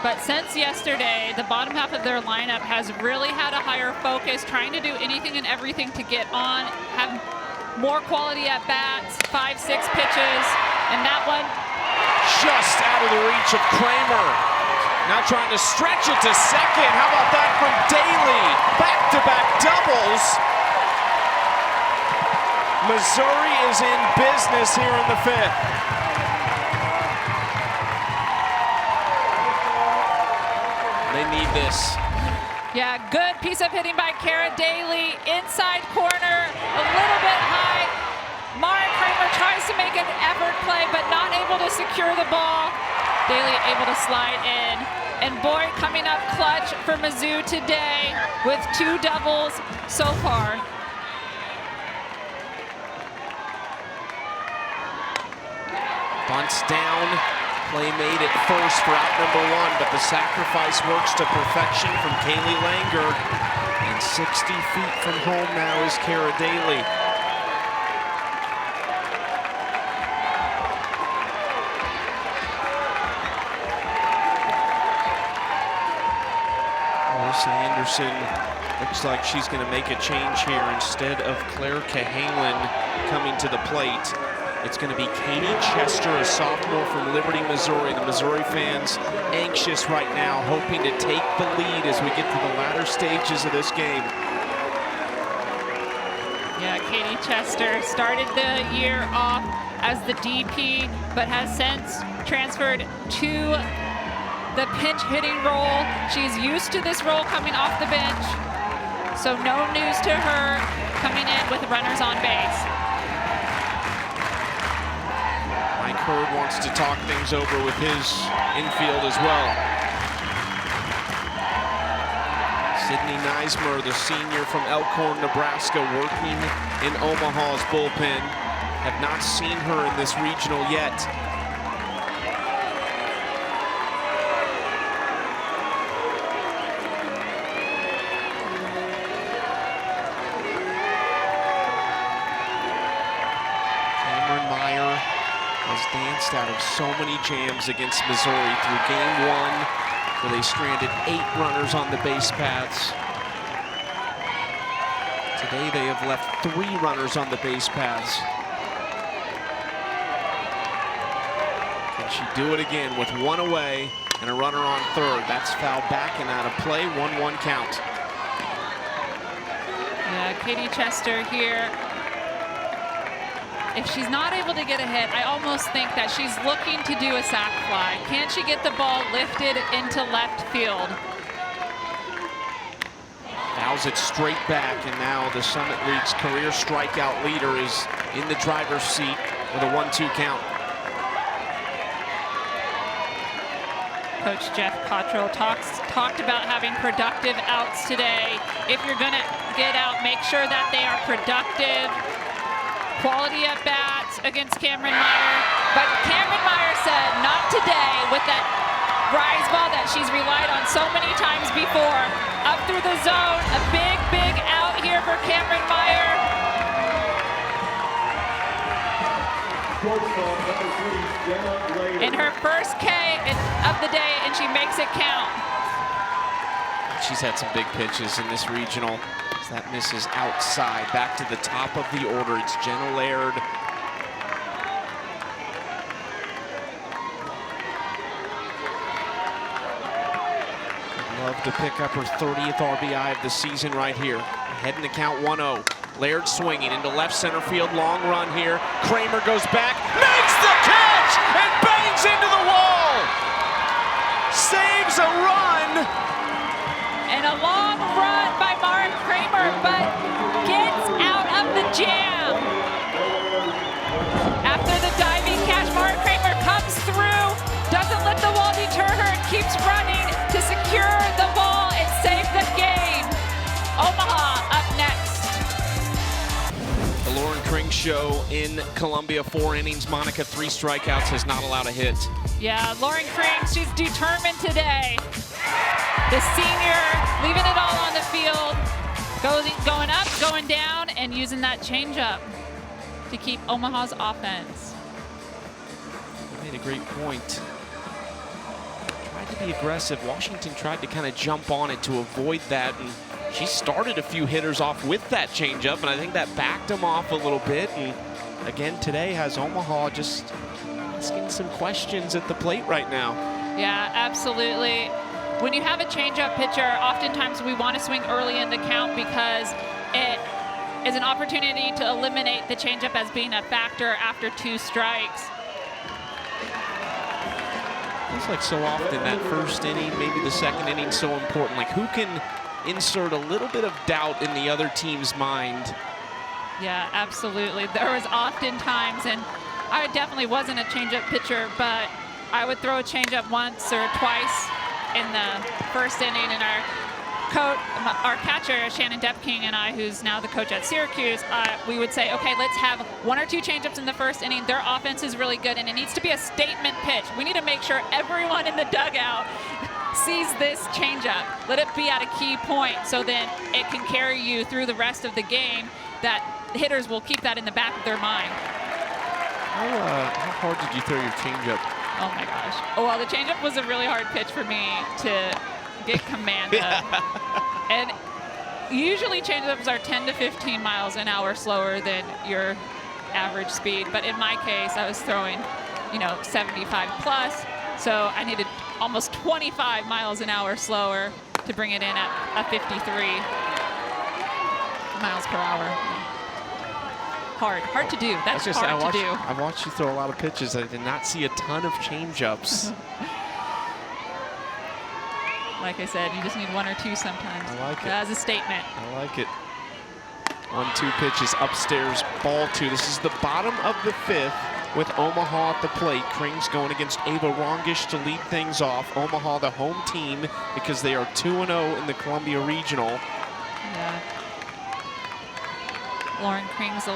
S2: But since yesterday, the bottom half of their lineup has really had a higher focus, trying to do anything and everything to get on, have more quality at bats, 5-6 pitches, and that one
S1: just out of the reach of Kramer. Now trying to stretch it to second. How about that from Daly? Back-to-back doubles. Missouri is in business here in the 5th. They need this.
S2: Yeah, good piece of hitting by Kara Daly. Inside corner, a little bit high. Kramer tries to make an effort play, but not able to secure the ball. Daly able to slide in. And boy, coming up clutch for Mizzou today with 2 doubles so far.
S1: once down. Play made at first for out number 1, but the sacrifice works to perfection from Kaylee Langer. And 60 feet from home now is Kara Daly. Melissa Anderson looks like she's going to make a change here. Instead of Claire Cahalan coming to the plate, it's going to be Katie Chester, a sophomore from Liberty, Missouri. The Missouri fans anxious right now, hoping to take the lead as we get to the latter stages of this game.
S2: Yeah, Katie Chester started the year off as the DP, but has since transferred to the pinch hitting role. She's used to this role coming off the bench, so no news to her coming in with runners on base.
S1: Mike Hurd wants to talk things over with his infield as well. Sydney Neismer, the senior from Elkhorn, Nebraska, working in Omaha's bullpen. Have not seen her in this regional yet. Meyer has danced out of so many jams against Missouri through game 1, where they stranded 8 runners on the base paths. Today they have left 3 runners on the base paths. Can she do it again with 1 away and a runner on third? That's fouled back and out of play, 1-1 count.
S2: Yeah, Katie Chester here. If she's not able to get a hit, I almost think that she's looking to do a sac fly. Can she get the ball lifted into left field?
S1: Fouls it straight back, and now the Summit League's career strikeout leader is in the driver's seat with a 1-2 count.
S2: Coach Jeff Cottrell talked about having productive outs today. If you're gonna get out, make sure that they are productive. Quality at bats against Cameron Meyer, but Cameron Meyer said not today with that rise ball that she's relied on so many times before. Up through the zone, a big out here for Cameron Meyer. In her first K of the day, and she makes it count.
S1: She's had some big pitches in this regional. That misses outside. Back to the top of the order. It's Jenna Laird. Love to pick up her 30th RBI of the season right here. Heading to count 1-0. Laird swinging into left center field. Long run here. Kramer goes back, makes the catch, and bangs into the wall. Saves a run.
S2: And a long run by Kramer, but gets out of the jam. After the diving catch, Kramer comes through, doesn't let the wall deter her, and keeps running to secure the ball and save the game. Omaha up next.
S1: The Lauren Krings show in Columbia, 4 innings. Monica, 3 strikeouts, has not allowed a hit.
S2: Yeah, Lauren Krings, she's determined today. The senior leaving it all on the field, going up, going down, and using that changeup to keep Omaha's offense.
S1: You made a great point. Tried to be aggressive. Washington tried to kind of jump on it to avoid that, and she started a few hitters off with that changeup, and I think that backed them off a little bit. And again, today has Omaha just asking some questions at the plate right now.
S2: Yeah, absolutely. When you have a changeup pitcher, oftentimes we want to swing early in the count because it is an opportunity to eliminate the changeup as being a factor after 2 strikes.
S1: Feels like so often that first inning, maybe the second inning, so important. Like, who can insert a little bit of doubt in the other team's mind?
S2: Yeah, absolutely. There was often times, and I definitely wasn't a changeup pitcher, but I would throw a changeup once or twice in the first inning, and our coach, our catcher, Shannon Depking, and I, who's now the coach at Syracuse, we would say, okay, let's have 1 or 2 changeups in the first inning. Their offense is really good, and it needs to be a statement pitch. We need to make sure everyone in the dugout sees this changeup. Let it be at a key point so then it can carry you through the rest of the game, that hitters will keep that in the back of their mind.
S1: How hard did you throw your changeup?
S2: Oh my gosh. Oh, well, the changeup was a really hard pitch for me to get command of. And usually changeups are 10 to 15 miles an hour slower than your average speed. But in my case, I was throwing, 75 plus. So I needed almost 25 miles an hour slower to bring it in at a 53 miles per hour. Hard to do. That's just hard to do.
S1: I watched you throw a lot of pitches. I did not see a ton of changeups.
S2: Like I said, you just need 1 or 2 sometimes.
S1: I like it.
S2: As a statement.
S1: I like it. 1-2 pitches upstairs, ball 2. This is the bottom of the 5th with Omaha at the plate. Krings going against Ava Rongish to lead things off. Omaha, the home team, because they are 2-0 in the Columbia Regional.
S2: Yeah. Lauren Krings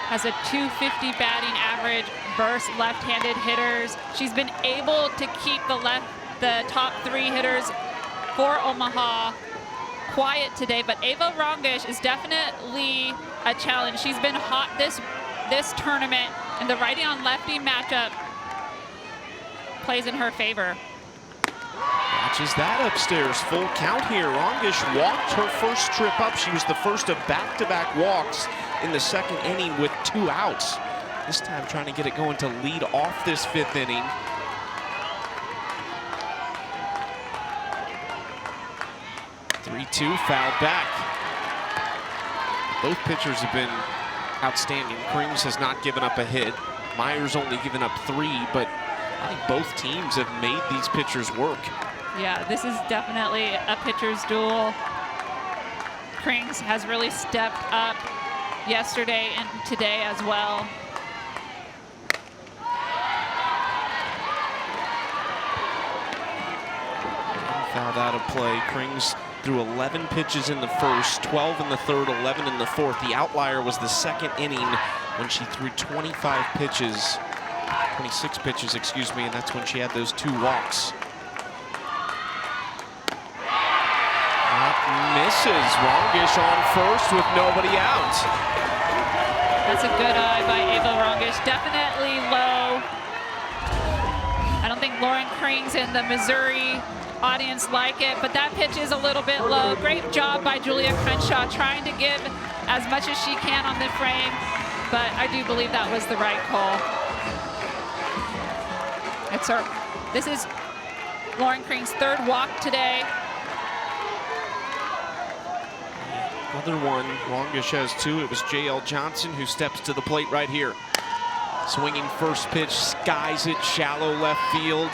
S2: has a .250 batting average versus left-handed hitters. She's been able to keep the top 3 hitters for Omaha quiet today, but Ava Rongish is definitely a challenge. She's been hot this tournament, and the righty on lefty matchup plays in her favor.
S1: Watches that upstairs. Full count here. Rongish walked her first trip up. She was the first of back-to-back walks in the 2nd inning with 2 outs. This time trying to get it going to lead off this 5th inning. Three-two, fouled back. Both pitchers have been outstanding. Krings has not given up a hit. Meyer's only given up 3, but I think both teams have made these pitchers work.
S2: Yeah, this is definitely a pitcher's duel. Krings has really stepped up yesterday and today as well.
S1: Fouled out of play. Krings threw 11 pitches in the first, 12 in the third, 11 in the fourth. The outlier was the 2nd inning when she threw 26 pitches, excuse me, and that's when she had those 2 walks. Misses. Rongish on first with nobody out.
S2: That's a good eye by Ava Rongish. Definitely low. I don't think Lauren Krings and the Missouri audience like it, but that pitch is a little bit low. Great job by Julia Crenshaw trying to give as much as she can on the frame, but I do believe that was the right call. This is Lauren Krings' 3rd walk today.
S1: Another one. Rongish has 2. It was J.L. Johnson who steps to the plate right here. Swinging first pitch, skies it, shallow left field.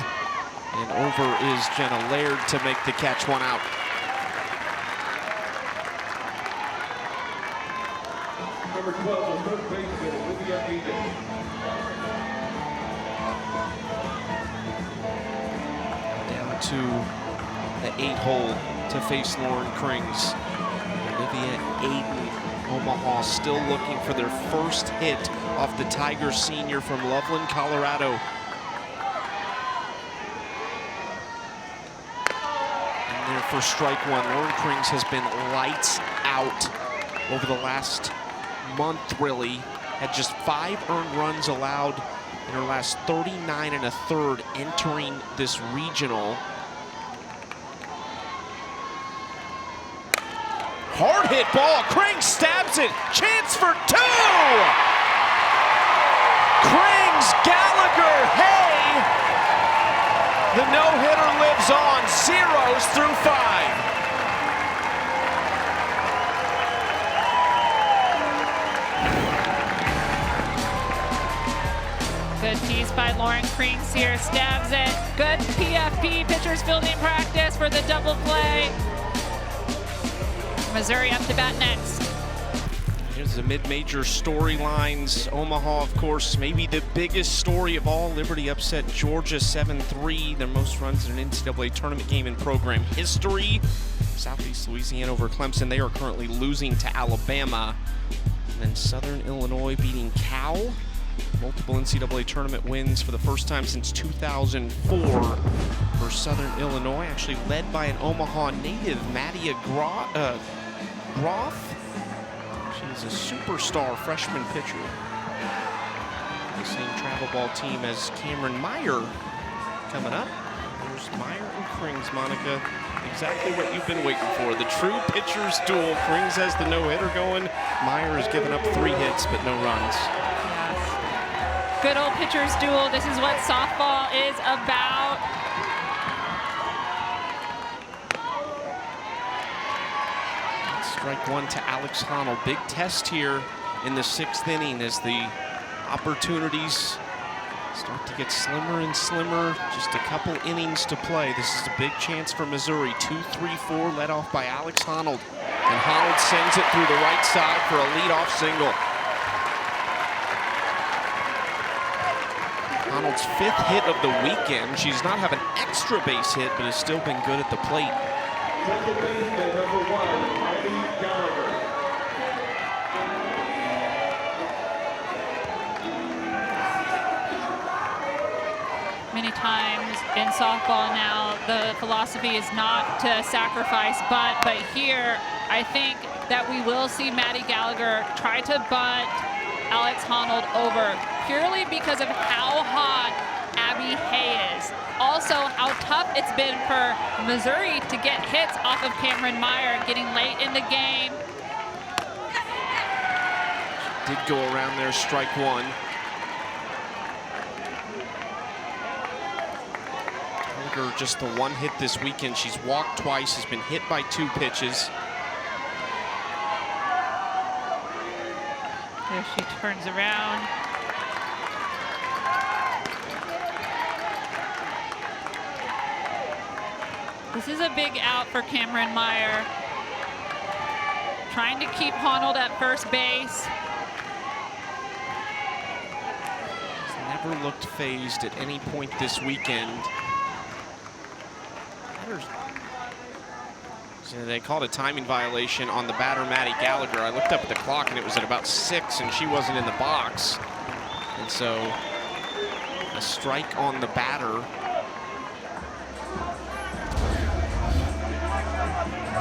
S1: And over is Jenna Laird to make the catch, 1 out.
S3: Number 12, the third baseman, Olivia Eden.
S1: Down to the 8 hole to face Lauren Krings. Olivia Aiden, Omaha, still looking for their first hit off the Tigers senior from Loveland, Colorado. And there for strike 1. Lauren Krings has been lights out over the last month, really. Had just 5 earned runs allowed in her last 39 1/3 entering this regional. Hard hit ball. Krings stabs it. Chance for 2. Krings, Gallagher, Haye. The no-hitter lives on. 0s through 5.
S2: Good piece by Lauren Krings here. Stabs it. Good PFP, pitcher's fielding practice for the double play. Missouri up to bat next.
S1: Here's the mid-major storylines. Omaha, of course, maybe the biggest story of all. Liberty upset Georgia 7-3, their most runs in an NCAA tournament game in program history. Southeast Louisiana over Clemson. They are currently losing to Alabama. And then Southern Illinois beating Cal. Multiple NCAA tournament wins for the first time since 2004 for Southern Illinois, actually led by an Omaha native, Maddie Groff. She's a superstar freshman pitcher. The same travel ball team as Cameron Meyer coming up. There's Meyer and Krings, Monica. Exactly what you've been waiting for. The true pitcher's duel. Krings has the no-hitter going. Meyer has given up 3 hits, but no runs.
S2: Yes. Good old pitcher's duel. This is what softball is about.
S1: Strike one to Alex Honnold. Big test here in the 6th inning as the opportunities start to get slimmer and slimmer. Just a couple innings to play. This is a big chance for Missouri. 2-3-4 led off by Alex Honnold. And Honnold sends it through the right side for a leadoff single. Honnold's 5th hit of the weekend. She's not have an extra base hit, but has still been good at the plate.
S3: Second baseman, number 1, Maddie Gallagher.
S2: Many times in softball now, the philosophy is not to sacrifice bunt, but here I think that we will see Maddie Gallagher try to bunt Alex Honnold over purely because of how hot Abby Haye is. Also, how tough it's been for Missouri to get hits off of Cameron Meyer, getting late in the game.
S1: Did go around there, strike one. Gallagher just the 1 hit this weekend. She's walked twice, has been hit by 2 pitches.
S2: There she turns around. This is a big out for Cameron Meyer. Trying to keep Honnold at first base.
S1: He's never looked phased at any point this weekend. They called a timing violation on the batter, Maddie Gallagher. I looked up at the clock and it was at about 6 and she wasn't in the box. And so a strike on the batter.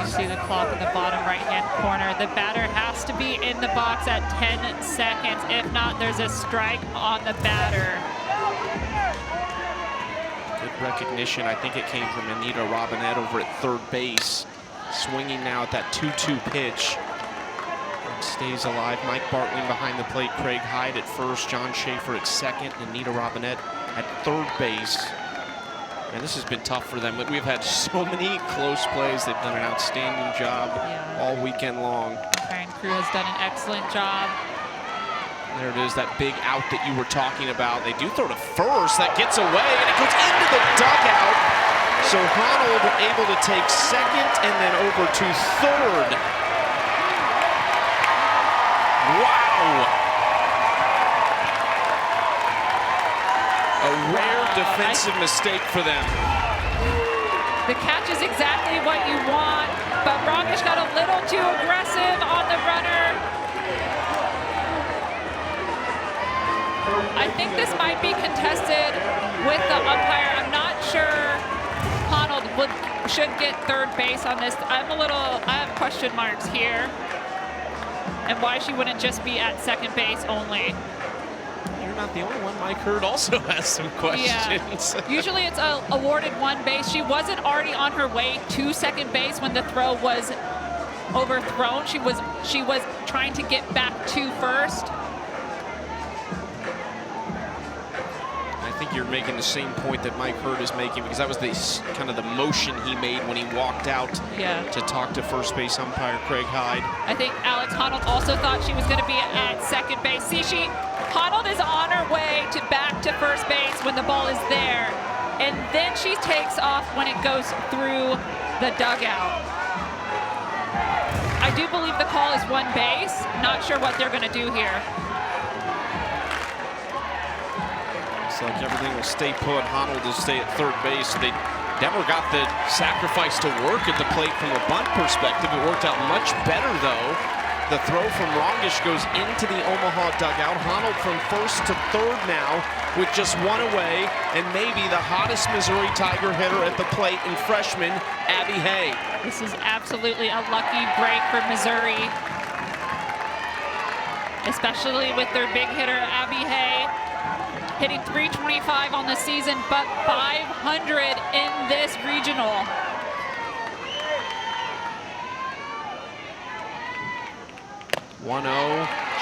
S2: You see the clock in the bottom right-hand corner. The batter has to be in the box at 10 seconds. If not, there's a strike on the batter.
S1: Good recognition. I think it came from Anita Robinette over at 3rd base. Swinging now at that 2-2 pitch. It stays alive. Mike Bartling behind the plate. Craig Hyde at 1st. John Schaefer at 2nd. And Anita Robinette at 3rd base. And this has been tough for them. We've had so many close plays. They've done an outstanding job all weekend long.
S2: Karen Crew has done an excellent job.
S1: There it is, that big out that you were talking about. They do throw to 1st. That gets away, and it goes into the dugout. So Honnold able to take 2nd and then over to 3rd. Wow! A rare defensive mistake for them.
S2: The catch is exactly what you want, but Bronish got a little too aggressive on the runner. I think this might be contested with the umpire. I'm not sure Honnold should get 3rd base on this. I have question marks here. And why she wouldn't just be at 2nd base only.
S1: You're not the only one. Mike Hurd also has some questions.
S2: Yeah. Usually it's awarded 1 base. She wasn't already on her way to 2nd base when the throw was overthrown. She was trying to get back to 1st.
S1: I think you're making the same point that Mike Hurd is making, because that was the kind of the motion he made when he walked out to talk to 1st base umpire Craig Hyde.
S2: I think Alex Honnold also thought she was going to be at 2nd base. See, Honnold is on her way back to 1st base when the ball is there, and then she takes off when it goes through the dugout. I do believe the call is one base. Not sure what they're going to do here.
S1: Looks like everything will stay put. Honnold will stay at third base. They never got the sacrifice to work at the plate from a bunt perspective. It worked out much better, though. The throw from Rongish goes into the Omaha dugout. Honnold from first to third now with just one away, and maybe the hottest Missouri Tiger hitter at the plate in freshman Abby Haye.
S2: This is absolutely a lucky break for Missouri, especially with their big hitter Abby Haye, hitting .325 on the season, but .500 in this regional.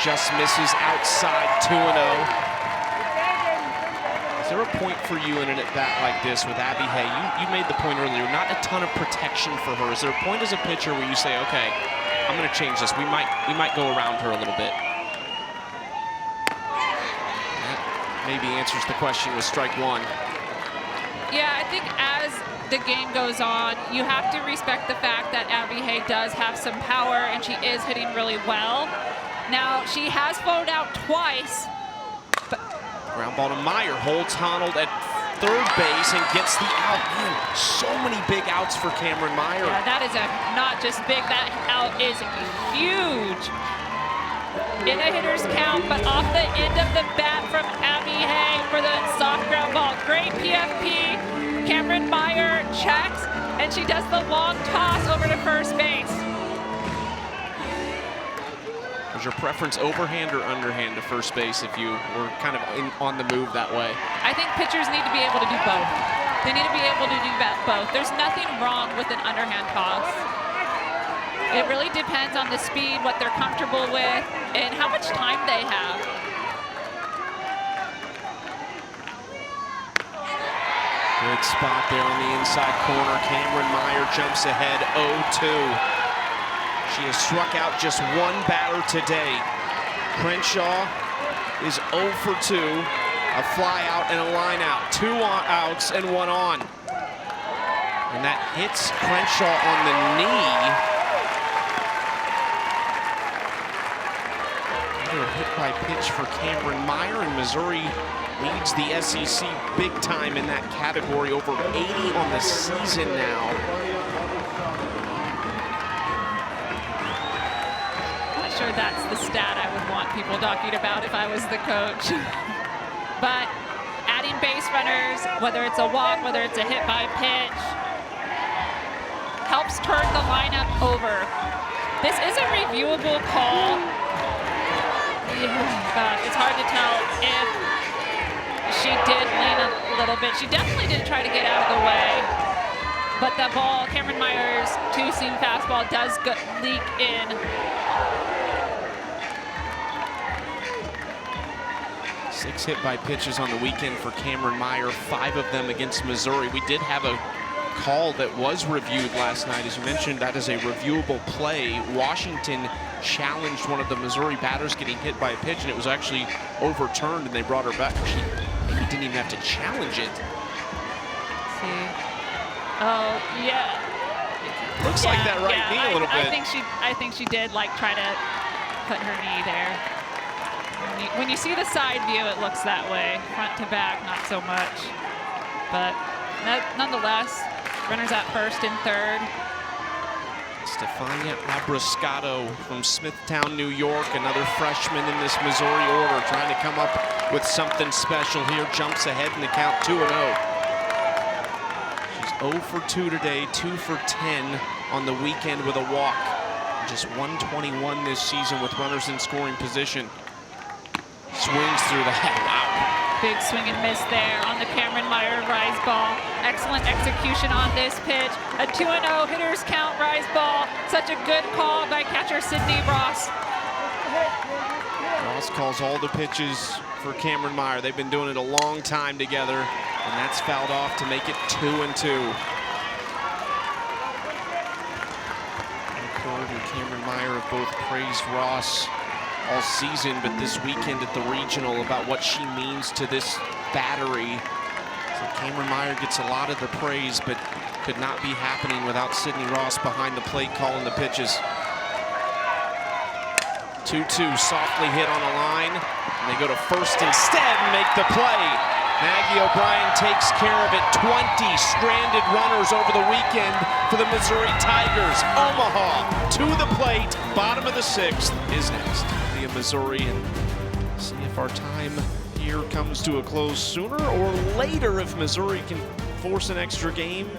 S1: Just misses outside, 2-0. Is there a point for you in an at-bat like this with Abby Haye? You made the point earlier, not a ton of protection for her. Is there a point as a pitcher where you say, okay, I'm going to change this. We might go around her a little bit. That maybe answers the question with strike one.
S2: Yeah, I think as the game goes on, you have to respect the fact that Abby Haye does have some power and she is hitting really well. Now, she has flown out twice.
S1: Ground ball to Meyer, holds Honnold at third base and gets the out. Man, so many big outs for Cameron Meyer.
S2: Yeah, that is not just big, that out is huge. In a hitter's count, but off the end of the bat from Abby Haye for the soft ground ball. Great PFP. Cameron Meyer checks, and she does the long toss over to first base.
S1: Was your preference overhand or underhand to first base if you were kind of on the move that way?
S2: I think pitchers need to be able to do both. They need to be able to do both. There's nothing wrong with an underhand toss. It really depends on the speed, what they're comfortable with, and how much time they have.
S1: Good spot there on the inside corner. Cameron Meyer jumps ahead 0-2. She has struck out just one batter today. Crenshaw is 0 for 2. A fly out and a line out. 2 outs and 1 on. And that hits Crenshaw on the knee. Another hit by pitch for Cameron Meyer, and Missouri leads the SEC big time in that category. Over 80 on the season now.
S2: Sure, that's the stat I would want people talking about if I was the coach. But adding base runners, whether it's a walk, whether it's a hit by pitch, helps turn the lineup over. This is a reviewable call. Gosh, it's hard to tell if she did lean a little bit. She definitely didn't try to get out of the way. But the ball, Cameron Meyer's two-seam fastball does leak in.
S1: 6 hit by pitches on the weekend for Cameron Meyer, 5 of them against Missouri. We did have a call that was reviewed last night. As you mentioned, that is a reviewable play. Washington challenged one of the Missouri batters getting hit by a pitch, and it was actually overturned, and they brought her back. She maybe didn't even have to challenge it.
S2: See. Oh, yeah.
S1: Looks like that right knee a little bit.
S2: I think she did like try to put her knee there. When you see the side view, it looks that way. Front to back, not so much. But nonetheless, runners at first and third.
S1: Stefania Abrascato from Smithtown, New York, another freshman in this Missouri order, trying to come up with something special here. Jumps ahead in the count, 2-0. She's 0 for 2 today, 2 for 10 on the weekend with a walk. Just 121 this season with runners in scoring position. Swings through that. Wow.
S2: Big swing and miss there on the Cameron Meyer rise ball. Excellent execution on this pitch. A 2-0 hitters count rise ball. Such a good call by catcher Sydney Ross.
S1: Ross calls all the pitches for Cameron Meyer. They've been doing it a long time together, and that's fouled off to make it 2-2. McCord and Cameron Meyer have both praised Ross all season, but this weekend at the regional about what she means to this battery. So Cameron Meyer gets a lot of the praise, but could not be happening without Sydney Ross behind the plate calling the pitches. 2-2, softly hit on a line, and they go to first instead and make the play. Maggie O'Brien takes care of it. 20 stranded runners over the weekend for the Missouri Tigers. Omaha to the plate. Bottom of the 6th is next. Via Missouri, and see if our time here comes to a close sooner or later if Missouri can force an extra game.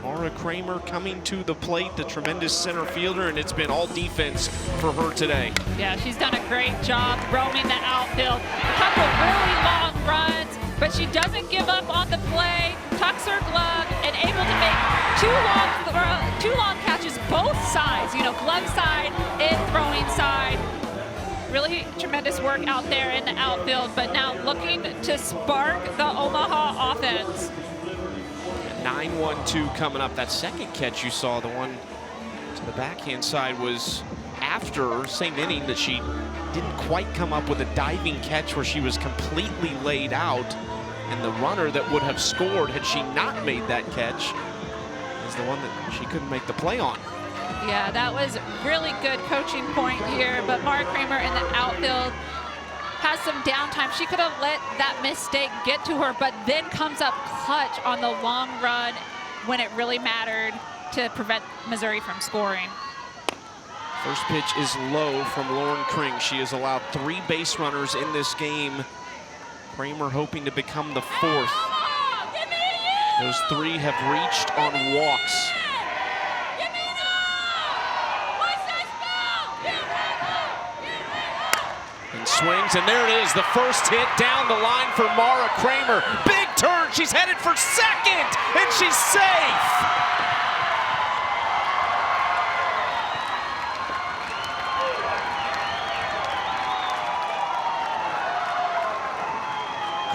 S1: Mara Kramer coming to the plate, the tremendous center fielder, and it's been all defense for her today.
S2: Yeah, she's done a great job roaming the outfield. A couple really long runs, but she doesn't give up on the play, tucks her glove, and able to make two long catches both sides, glove side and throwing side. Really tremendous work out there in the outfield, but now looking to spark the Omaha offense.
S1: 9-1-2 coming up. That second catch you saw, the one to the backhand side, was after same inning that she didn't quite come up with a diving catch where she was completely laid out, and the runner that would have scored had she not made that catch is the one that she couldn't make the play on.
S2: Yeah, that was really good coaching point here, but Mara Kramer in the outfield has some downtime. She could have let that mistake get to her, but then comes up clutch on the long run when it really mattered to prevent Missouri from scoring.
S1: First pitch is low from Lauren Krings. She has allowed 3 base runners in this game. Kramer hoping to become the 4th. Those 3 have reached on walks. Swings, and there it is, the first hit down the line for Mara Kramer. Big turn, she's headed for second, and she's safe.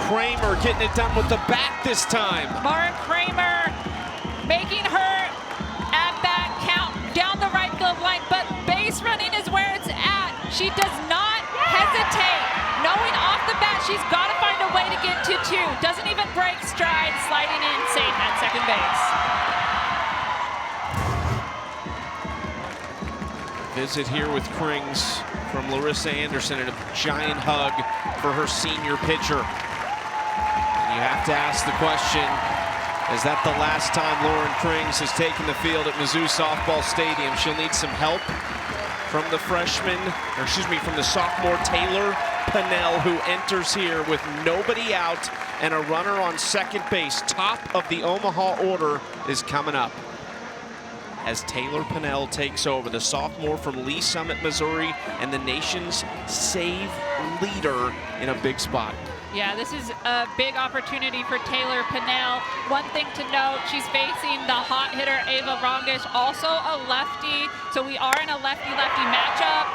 S1: Kramer getting it done with the bat this time.
S2: Mara Kramer making her at-bat count down the right field line, but base running is where it's at. She does not hesitate. Knowing off the bat she's got to find a way to get to 2. Doesn't even break stride, sliding in safe at second base.
S1: Visit here with Krings from Larissa Anderson, and a giant hug for her senior pitcher. And you have to ask the question, is that the last time Lauren Krings has taken the field at Mizzou Softball Stadium? She'll need some help from the freshman, or excuse me, from the sophomore Taylor Pennell, who enters here with nobody out and a runner on second base. Top of the Omaha order is coming up as Taylor Pennell takes over, the sophomore from Lee Summit, Missouri, and the nation's save leader in a big spot.
S2: Yeah, this is a big opportunity for Taylor Pennell. One thing to note, she's facing the hot hitter Ava Rongish, also a lefty, so we are in a lefty-lefty matchup.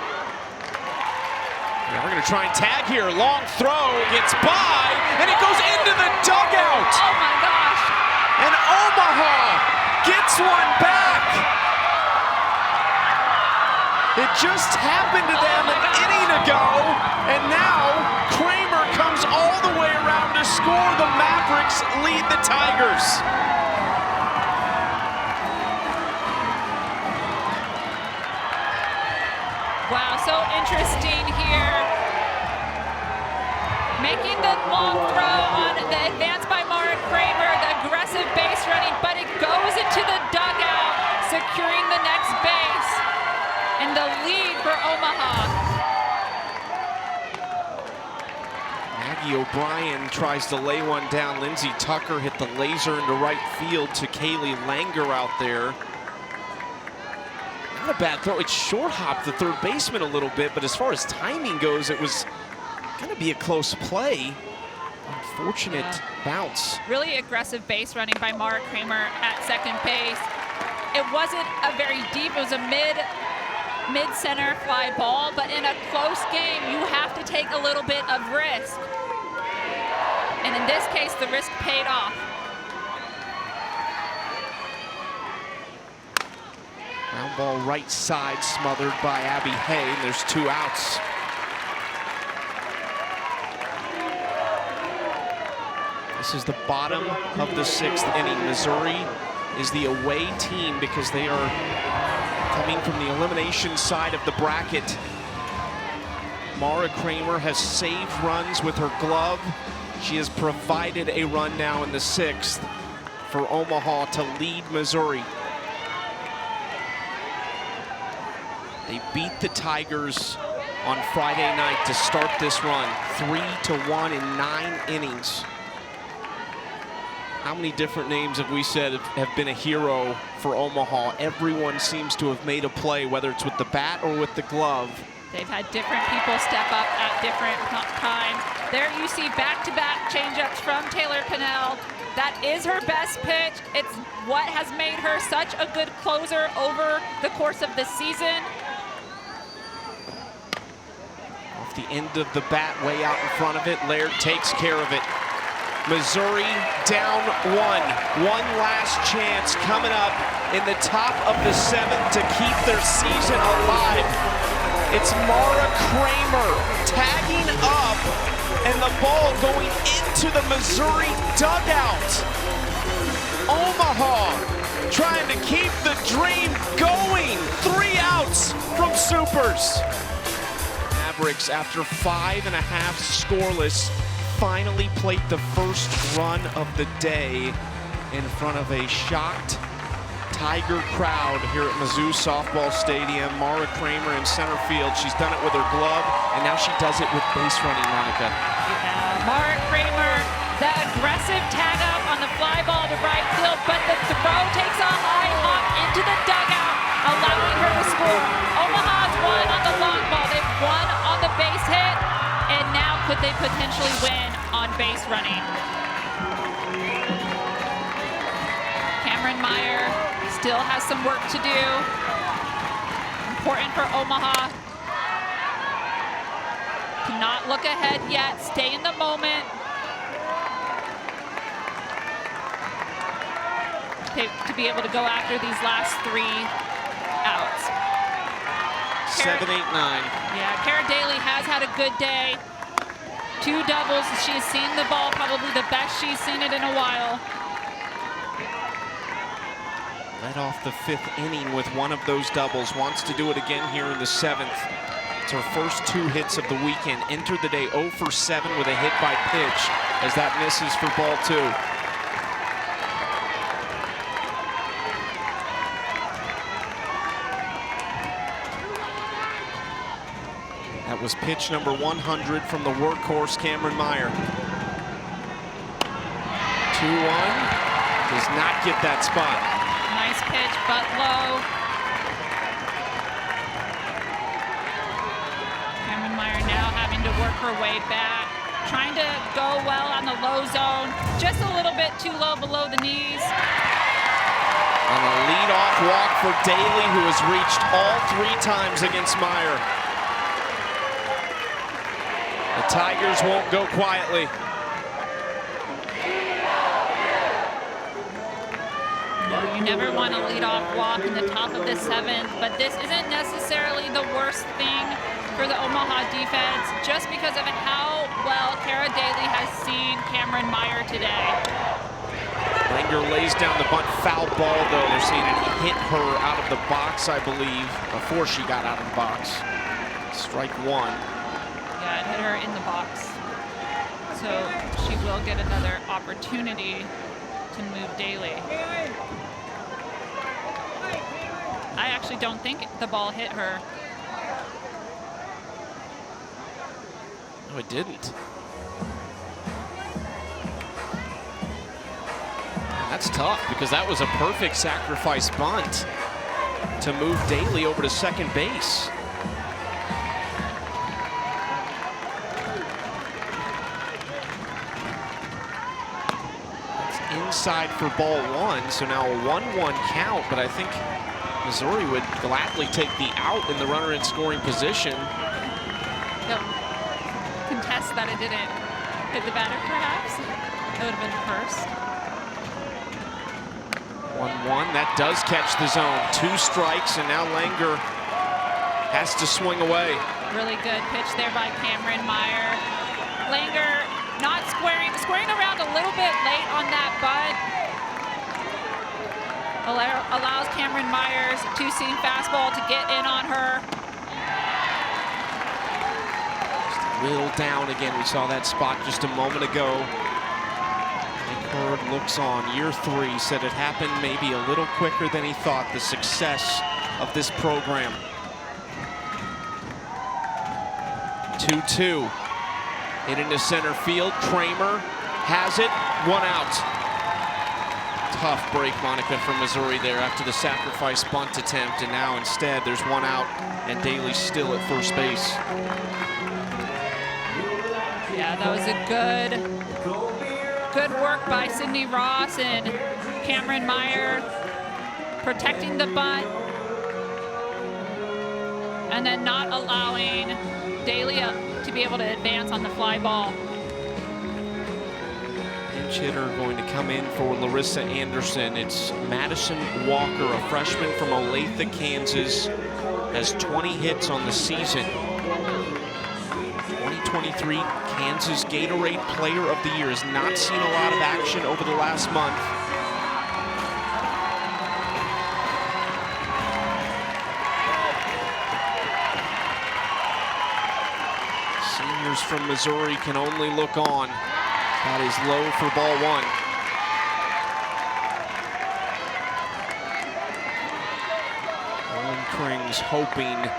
S1: Yeah, we're gonna try and tag here. Long throw, gets by, and it goes into the dugout.
S2: Oh my gosh.
S1: And Omaha gets one back. It just happened to them an inning ago, and now Kramer comes all the way around to score. The Mavericks lead the Tigers.
S2: Wow, so interesting here. Making the long throw on the advance by Mara Kramer, the aggressive base running, but it goes into the dugout, securing the next base, and the lead for Omaha.
S1: Maggie O'Brien tries to lay one down. Lindsay Tucker hit the laser into right field to Kaylee Langer out there. Not a bad throw. It short hopped the third baseman a little bit, but as far as timing goes, it was going to be a close play. Unfortunate bounce.
S2: Really aggressive base running by Mara Kramer at second base. It wasn't a very deep, it was a mid-center fly ball, but in a close game, you have to take a little bit of risk. And in this case, the risk paid off.
S1: Ground ball right side smothered by Abby Haye, and there's 2 outs. This is the bottom of the 6th inning. Missouri is the away team because they are coming from the elimination side of the bracket. Mara Kramer has saved runs with her glove. She has provided a run now in the 6th for Omaha to lead Missouri. They beat the Tigers on Friday night to start this run, 3-1 in 9 innings. How many different names have we said have been a hero for Omaha? Everyone seems to have made a play, whether it's with the bat or with the glove.
S2: They've had different people step up at different times. There you see back-to-back changeups from Taylor Cannell. That is her best pitch. It's what has made her such a good closer over the course of the season.
S1: Off the end of the bat, way out in front of it, Laird takes care of it. Missouri down 1. One last chance coming up in the top of the 7th to keep their season alive. It's Mara Kramer tagging up, and the ball going into the Missouri dugout. Omaha trying to keep the dream going. 3 outs from Supers. Mavericks, after 5.5 scoreless, finally played the first run of the day in front of a shocked Tiger crowd here at Mizzou Softball Stadium. Mara Kramer in center field. She's done it with her glove, and now she does it with base running, Monica.
S2: Yeah, Mara Kramer, the aggressive tag up on the fly ball to right field, but the throw takes a high hop into the dugout, allowing her to score. Omaha's won on the long ball. They've won on the base hit, and now could they potentially win on base running? Cameron Meyer still has some work to do. Important for Omaha to not look ahead yet, stay in the moment. To be able to go after these last 3 outs.
S1: 7, 8, 9.
S2: Yeah, Kara Daly has had a good day. 2 doubles. She has seen the ball probably the best she's seen it in a while.
S1: Led off the 5th inning with one of those doubles. Wants to do it again here in the 7th. It's her first 2 hits of the weekend. Entered the day 0 for 7 with a hit by pitch as that misses for ball 2. That was pitch number 100 from the workhorse, Cameron Meyer. 2-1, does not get that spot.
S2: Nice pitch, but low. Cameron Meyer now having to work her way back. Trying to go well on the low zone. Just a little bit too low below the knees.
S1: On a leadoff walk for Daly, who has reached all 3 times against Meyer. The Tigers won't go quietly.
S2: No, you never want to lead off walk in the top of the 7th, but this isn't necessarily the worst thing for the Omaha defense, just because of how well Kara Daly has seen Cameron Meyer today.
S1: Langer lays down the bunt, foul ball though. They're saying it hit her out of the box, I believe, before she got out of the box. Strike 1.
S2: Yeah, it hit her in the box. So she will get another opportunity to move Daly. I actually don't think the ball hit her.
S1: No, it didn't. That's tough because that was a perfect sacrifice bunt to move Daly over to second base. Inside for ball 1, so now a 1-1 count, but I think Missouri would gladly take the out in the runner in scoring position.
S2: They'll contest that it didn't hit the batter, perhaps. That would have been first.
S1: 1-1, that does catch the zone. 2 strikes, and now Langer has to swing away.
S2: Really good pitch there by Cameron Meyer. Langer not squaring around a little bit late on that bunt. Allows Cameron Meyer's 2-seam fastball to get in on her.
S1: Will down again. We saw that spot just a moment ago. Mike Hurd looks on. Year 3, said it happened maybe a little quicker than he thought. The success of this program. 2-2. Hit into center field. Kramer has it. 1 out. Tough break, Monica, from Missouri there after the sacrifice bunt attempt, and now instead there's 1 out and Daly's still at first base.
S2: Yeah, that was a good work by Sydney Ross and Cameron Meyer, protecting the bunt and then not allowing Daly to be able to advance on the fly ball.
S1: Pinch hitter going to come in for Larissa Anderson. It's Madison Walker, a freshman from Olathe, Kansas, has 20 hits on the season. 2023 Kansas Gatorade Player of the Year. Has not seen a lot of action over the last month. Seniors from Missouri can only look on. That is low for ball 1. Owen Krings hoping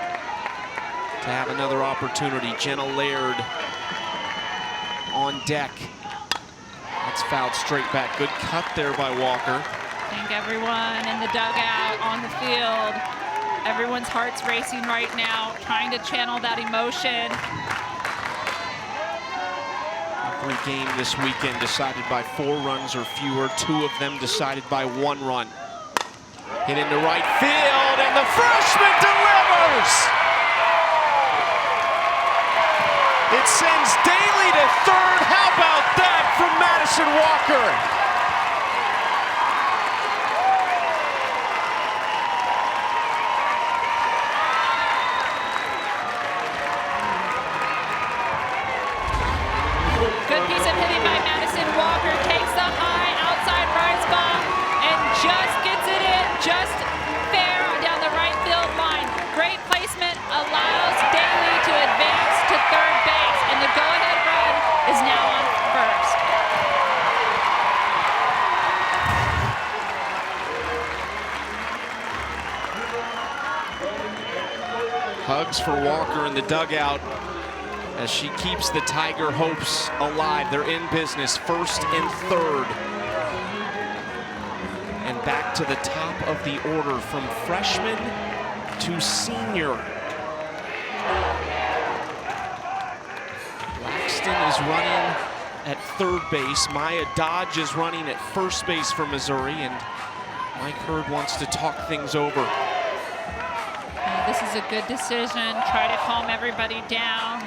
S1: to have another opportunity. Jenna Laird on deck. That's fouled straight back. Good cut there by Walker.
S2: I think everyone in the dugout, on the field, everyone's heart's racing right now, trying to channel that emotion.
S1: Every game this weekend decided by 4 runs or fewer. 2 of them decided by 1 run. Hit into right field, and the freshman delivers! It sends Daly to third. How about that from Madison Walker?
S2: Good piece of hitting by Madison Walker. Takes the high outside rise ball and just gets it in just fair down the right field line. Great placement allows Daly to advance to third base, and the go-ahead run is now on first.
S1: Hugs for Walker in the dugout as she keeps the Tiger hopes alive. They're in business, 1st and 3rd. And back to the top of the order from freshman to senior. Laxton is running at 3rd base. Maya Dodge is running at 1st base for Missouri, and Mike Hurd wants to talk things over.
S2: This is a good decision. Try to calm everybody down.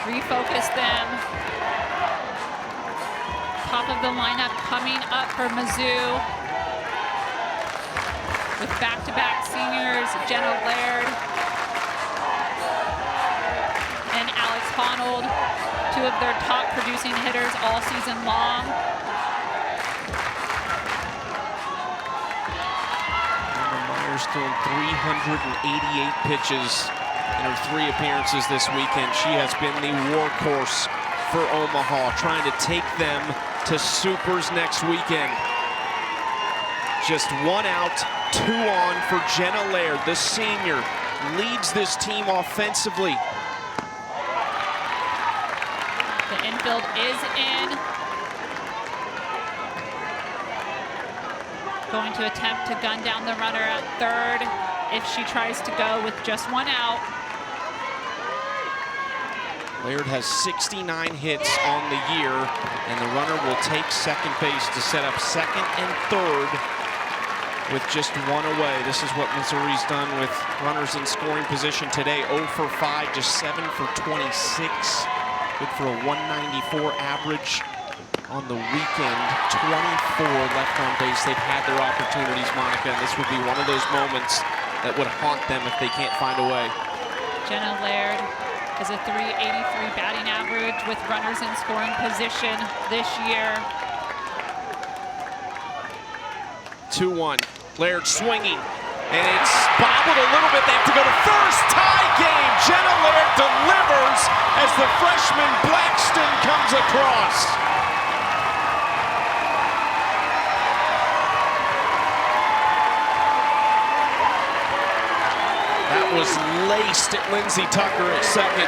S2: Refocus them. Top of the lineup coming up for Mizzou with back-to-back seniors, Jenna Laird and Alex Honnold, 2 of their top producing hitters all season long.
S1: Meyer's thrown 388 pitches in her 3 appearances this weekend. She has been the workhorse for Omaha, trying to take them to Supers next weekend. Just 1 out, 2 on for Jenna Laird. The senior leads this team offensively.
S2: The infield is in. Going to attempt to gun down the runner at 3rd if she tries to go with just 1 out.
S1: Laird has 69 hits on the year, and the runner will take 2nd base to set up 2nd and 3rd with just 1 away. This is what Missouri's done with runners in scoring position today. 0 for 5, just 7 for 26. Good for a 194 average on the weekend. 24 left on base. They've had their opportunities, Monica, and this would be one of those moments that would haunt them if they can't find a way.
S2: Jenna Laird has a 383 batting average with runners in scoring position this year.
S1: 2-1. Laird swinging. And it's bobbled a little bit. They have to go to first. Tie game. Jenna Laird delivers as the freshman Blackston comes across. That was laced at Lindsey Tucker at second.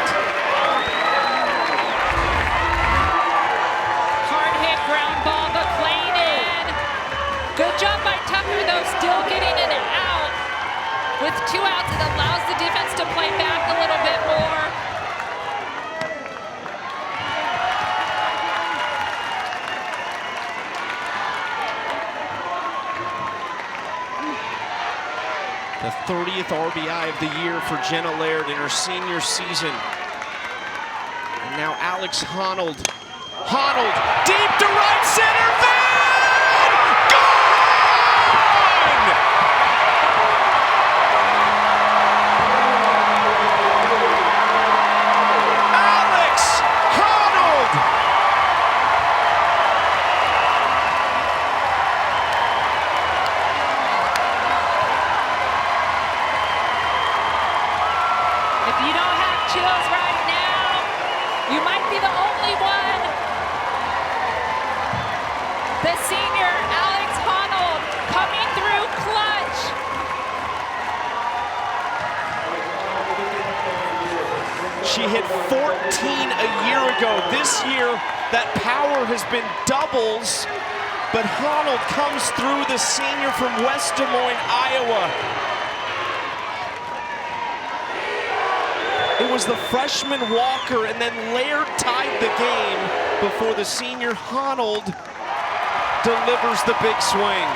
S2: Hard hit ground ball, but playing in. Good job by Tucker, though, still getting it out. With 2 outs, it allows the defense to play back a little bit more.
S1: The 30th RBI of the year for Jenna Laird in her senior season. And now Alex Honnold. Honnold, deep to right center, Van! Gone! Alex Honnold!
S2: If you don't have chills right now, you might be the only one. The senior, Alex Honnold, coming through clutch.
S1: She hit 14 a year ago. This year, that power has been doubles, but Honnold comes through, the senior from West Des Moines, Iowa. It was the freshman Walker, and then Laird tied the game before the senior Honnold delivers the big swing.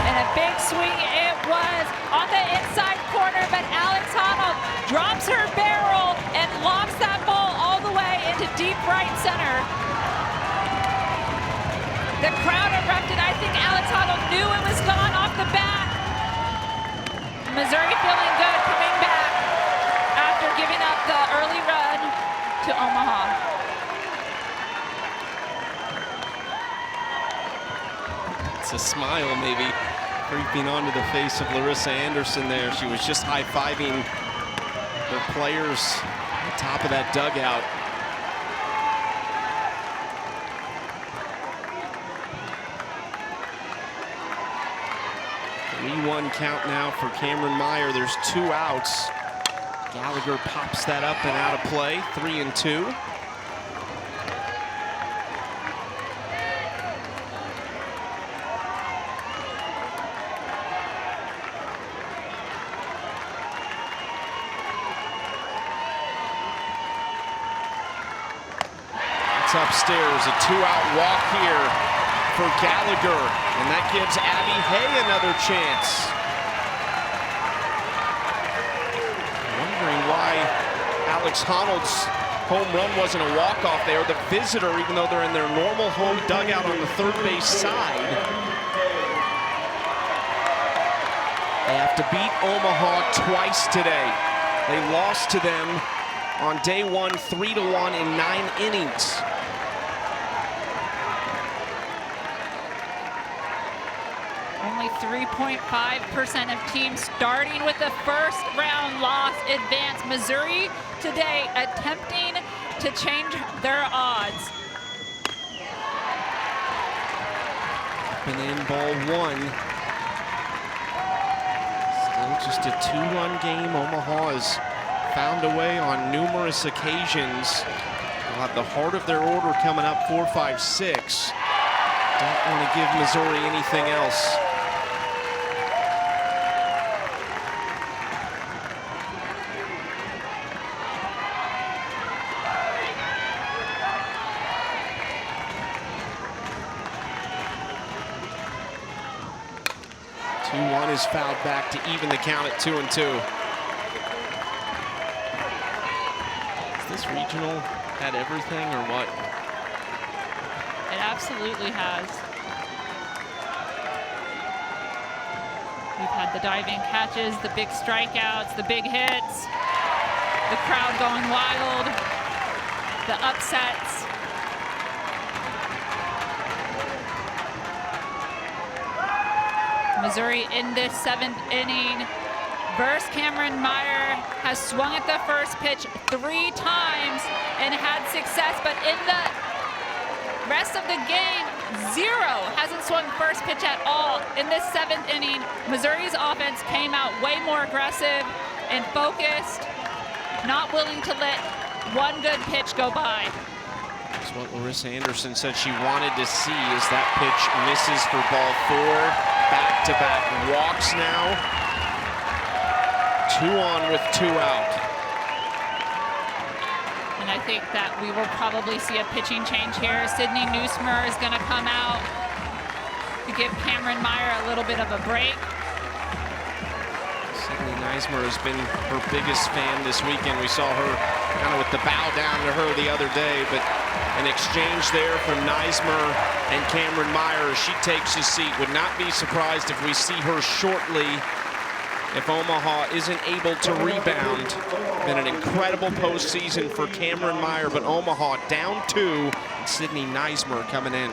S2: And a big swing it was on the inside corner, but Alex Honnold drops her barrel and lofts that ball all the way into deep right center. The crowd erupted. I think Alex Honnold knew it was gone off the bat. Missouri feeling good coming back after giving up the early run to Omaha.
S1: It's a smile maybe creeping onto the face of Larissa Anderson there. She was just high-fiving the players at the top of that dugout. Three-1 count now for Cameron Meyer. There's 2 outs. Gallagher pops that up and out of play. 3-2. It's upstairs, a 2-out walk here for Gallagher, and that gives Abby Haye another chance. Wondering why Alex Honnold's home run wasn't a walk-off. They are the visitor, even though they're in their normal home dugout on the third base side. They have to beat Omaha twice today. They lost to them on day 1, 3-1 in 9 innings.
S2: Only 3.5% of teams starting with the first round loss advance. Missouri today attempting to change their odds.
S1: And in ball 1. Still just a 2-run game. Omaha has found a way on numerous occasions. They'll have the heart of their order coming up 4, 5, 6. Don't want to give Missouri anything else. Is fouled back to even the count at 2-2. Has this regional had everything or what?
S2: It absolutely has. We've had the diving catches, the big strikeouts, the big hits, the crowd going wild, the upsets. Missouri in this 7th inning versus Cameron Meyer has swung at the first pitch 3 times and had success, but in the rest of the game, 0. Hasn't swung first pitch at all. In this 7th inning, Missouri's offense came out way more aggressive and focused, not willing to let one good pitch go by.
S1: That's what Larissa Anderson said she wanted to see, as that pitch misses for ball 4. Back-to-back walks now. 2 on with 2 out.
S2: And I think that we will probably see a pitching change here. Sydney Neusmer is going to come out to give Cameron Meyer a little bit of a break.
S1: Sydney Neusmer has been her biggest fan this weekend. We saw her kind of with the bow down to her the other day, but an exchange there from Neusmer and Cameron Meyer as she takes his seat. Would not be surprised if we see her shortly if Omaha isn't able to rebound. Been an incredible postseason for Cameron Meyer, but Omaha down 2. And Sydney Neusmer coming in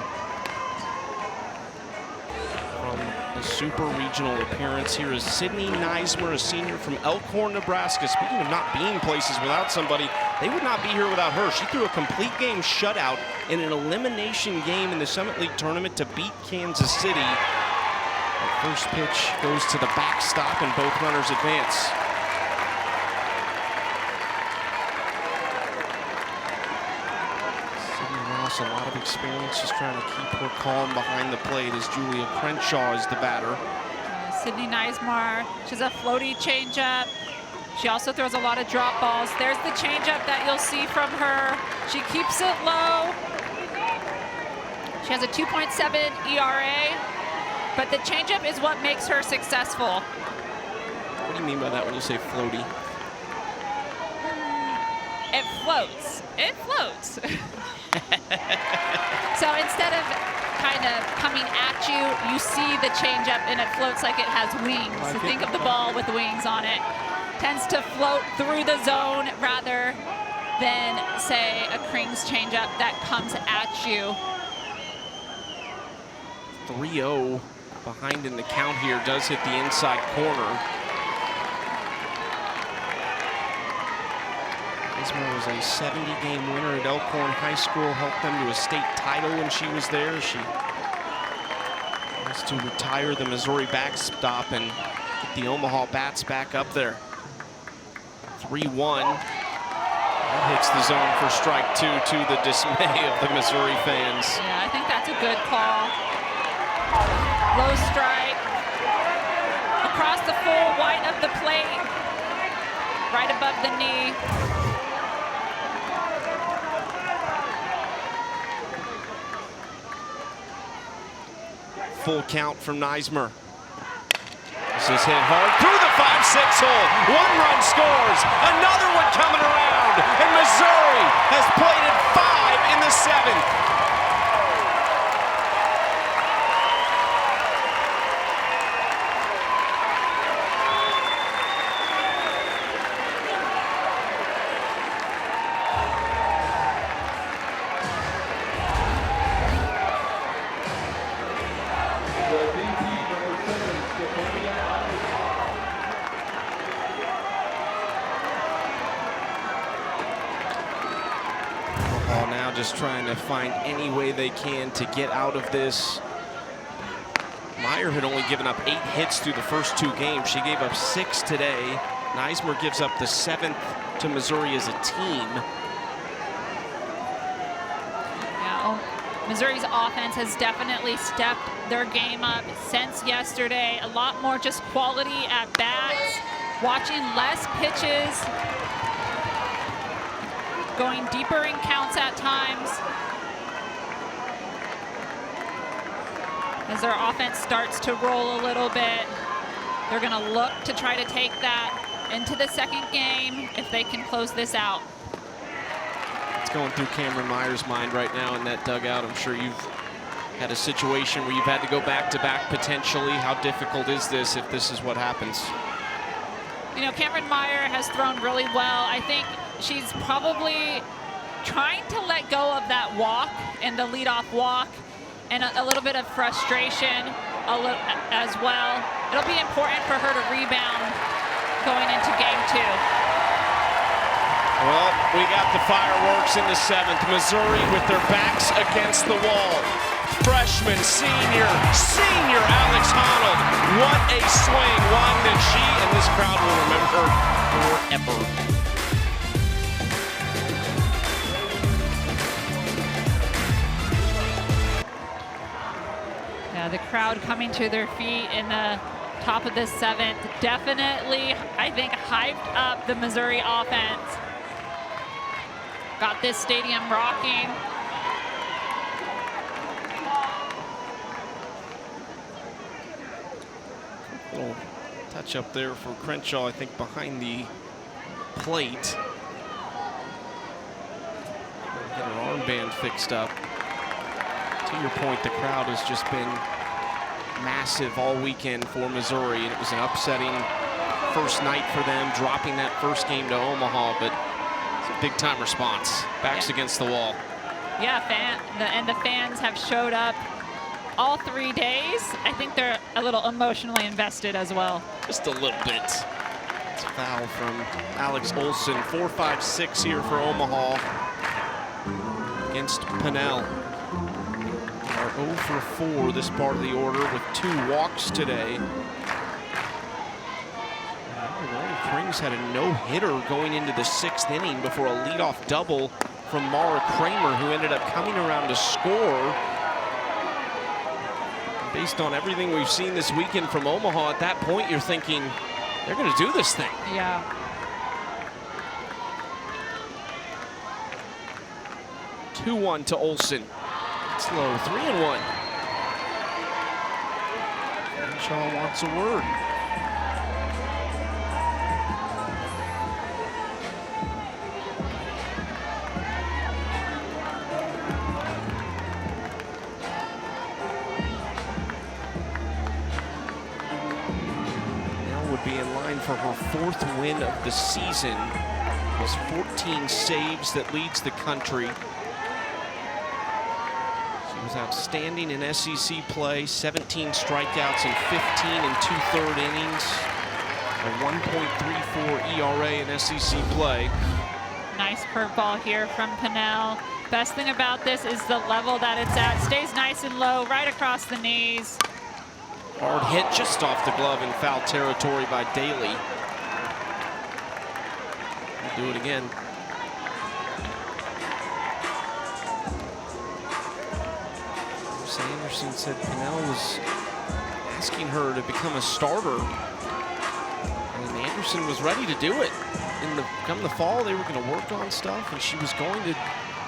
S1: from a super regional appearance. Here is Sydney Neusmer, a senior from Elkhorn, Nebraska. Speaking of not being places without somebody, they would not be here without her. She threw a complete game shutout in an elimination game in the Summit League tournament to beat Kansas City. The first pitch goes to the backstop and both runners advance. A lot of experience, just trying to keep her calm behind the plate as Julia Crenshaw is the batter.
S2: Sydney Neusmer, she has a floaty changeup. She also throws a lot of drop balls. There's the changeup that you'll see from her. She keeps it low. She has a 2.7 ERA, but the changeup is what makes her successful.
S1: What do you mean by that when you say floaty?
S2: It floats. It floats. So instead of kind of coming at you, you see the changeup and it floats like it has wings. So think of the ball with wings on it. Tends to float through the zone rather than, say, a Krings changeup that comes at you.
S1: 3-0 behind in the count here, does hit the inside corner. Neusmer was a 70-game winner at Elkhorn High School, helped them to a state title when she was there. She wants to retire the Missouri backstop and get the Omaha bats back up there. 3-1. That hits the zone for strike 2 to the dismay of the Missouri fans.
S2: Yeah, I think that's a good call. Low strike. Across the full wide of the plate. Right above the knee.
S1: Full count from Neusmer. This is hit hard through the 5-6 hole. 1 run scores. Another one coming around. And Missouri has played at 5 in the 7th. Just trying to find any way they can to get out of this. Meyer had only given up 8 hits through the first 2 games. She gave up 6 today. Neusmer gives up the 7th to Missouri as a team.
S2: Yeah, Missouri's offense has definitely stepped their game up since yesterday. A lot more just quality at bats, watching less pitches, going deeper in counts at times. As their offense starts to roll a little bit, they're going to look to try to take that into the second game if they can close this out.
S1: It's going through Cameron Meyer's mind right now in that dugout. I'm sure you've had a situation where you've had to go back-to-back potentially. How difficult is this if this is what happens?
S2: You know, Cameron Meyer has thrown really well. I think she's probably trying to let go of that walk and the leadoff walk and a little bit of frustration. as well. It'll be important for her to rebound going into game 2.
S1: Well, we got the fireworks in the 7th. Missouri with their backs against the wall. Freshman, senior Alex Honnold. What a swing. One that she and this crowd will remember forever.
S2: The crowd coming to their feet in the top of the 7th definitely, I think, hyped up the Missouri offense. Got this stadium rocking.
S1: Little touch up there for Crenshaw, I think, behind the plate. Get her armband fixed up. To your point, the crowd has just been massive all weekend for Missouri, and it was an upsetting first night for them, dropping that first game to Omaha, but it's a big-time response. Backs against the wall.
S2: Yeah, and the fans have showed up all 3 days. I think they're a little emotionally invested as well.
S1: Just a little bit. It's a foul from Alex Olson. 4-5-6 here for Omaha against Pennell. Are 0 for 4 this part of the order with 2 walks today. The Krings had a no-hitter going into the 6th inning before a leadoff double from Kramer, who ended up coming around to score. Based on everything we've seen this weekend from Omaha, at that point you're thinking they're going to do this thing.
S2: Yeah.
S1: Two-1 to Olson. It's low, 3-1. Crenshaw wants a word. Now would be in line for her 4th win of the season. Has 14 saves that leads the country. Was outstanding in SEC play, 17 strikeouts in 15 and 2/3 innings, a 1.34 ERA in SEC play.
S2: Nice curveball here from Pennell. Best thing about this is the level that it's at. Stays nice and low, right across the knees.
S1: Hard hit just off the glove in foul territory by Daly. We'll do it again. Anderson said Pennell was asking her to become a starter, and Anderson was ready to do it. Come the fall, they were going to work on stuff, and she was going to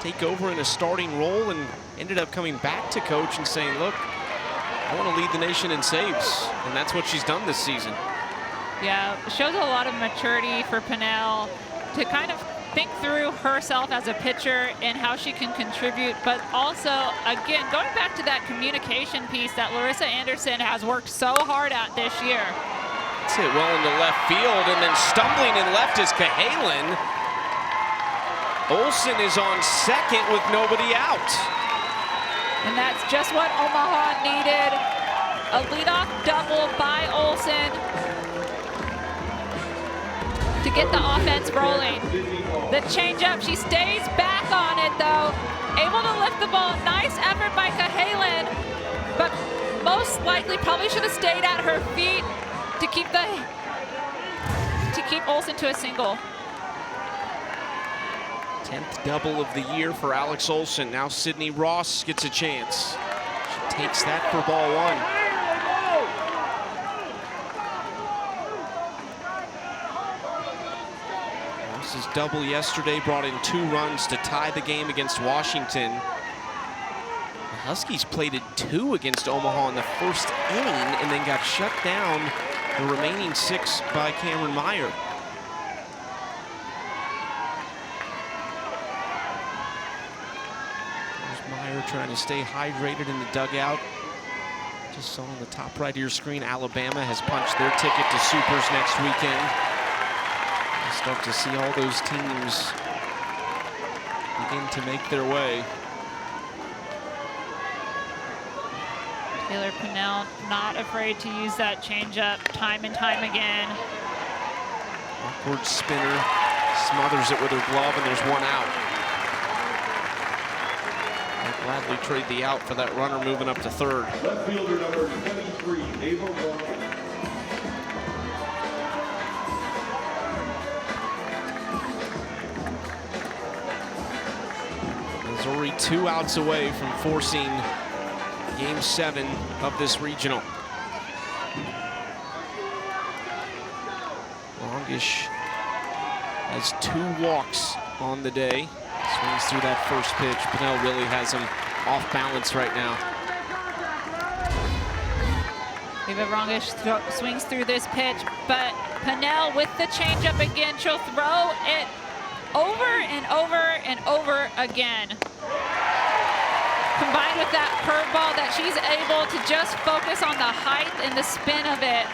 S1: take over in a starting role, and ended up coming back to coach and saying, look, I want to lead the nation in saves, and that's what she's done this season.
S2: Yeah, shows a lot of maturity for Pennell to kind of think through herself as a pitcher and how she can contribute, but also, again, going back to that communication piece that Larissa Anderson has worked so hard at this year.
S1: It's hit well into left field, and then stumbling in left is Cahalan. Olson is on second with nobody out.
S2: And that's just what Omaha needed. A leadoff double by Olson to get the offense rolling. The changeup, she stays back on it though. Able to lift the ball. Nice effort by Cahalan, but most likely probably should have stayed at her feet to keep Olson to a single.
S1: 10th double of the year for Alex Olson. Now Sydney Ross gets a chance. She takes that for ball 1. His double yesterday brought in 2 runs to tie the game against Washington. The Huskies plated 2 against Omaha in the 1st inning and then got shut down the remaining 6 by Cameron Meyer. There's Meyer trying to stay hydrated in the dugout. Just saw on the top right of your screen, Alabama has punched their ticket to Supers next weekend. Start to see all those teams begin to make their way.
S2: Taylor Pinnell not afraid to use that changeup time and time again.
S1: Awkward spinner, smothers it with her glove, and there's one out. They'll gladly trade the out for that runner moving up to third.
S3: Left fielder number 23, Ava Walker.
S1: Missouri 2 outs away from forcing Game 7 of this regional. Longish has 2 walks on the day. Swings through that first pitch. Pinnell really has him off balance right now.
S2: Eva Rongish swings through this pitch, but Pinnell with the changeup again. She'll throw it over and over and over again. Combined with that curveball that she's able to just focus on the height and the spin of it.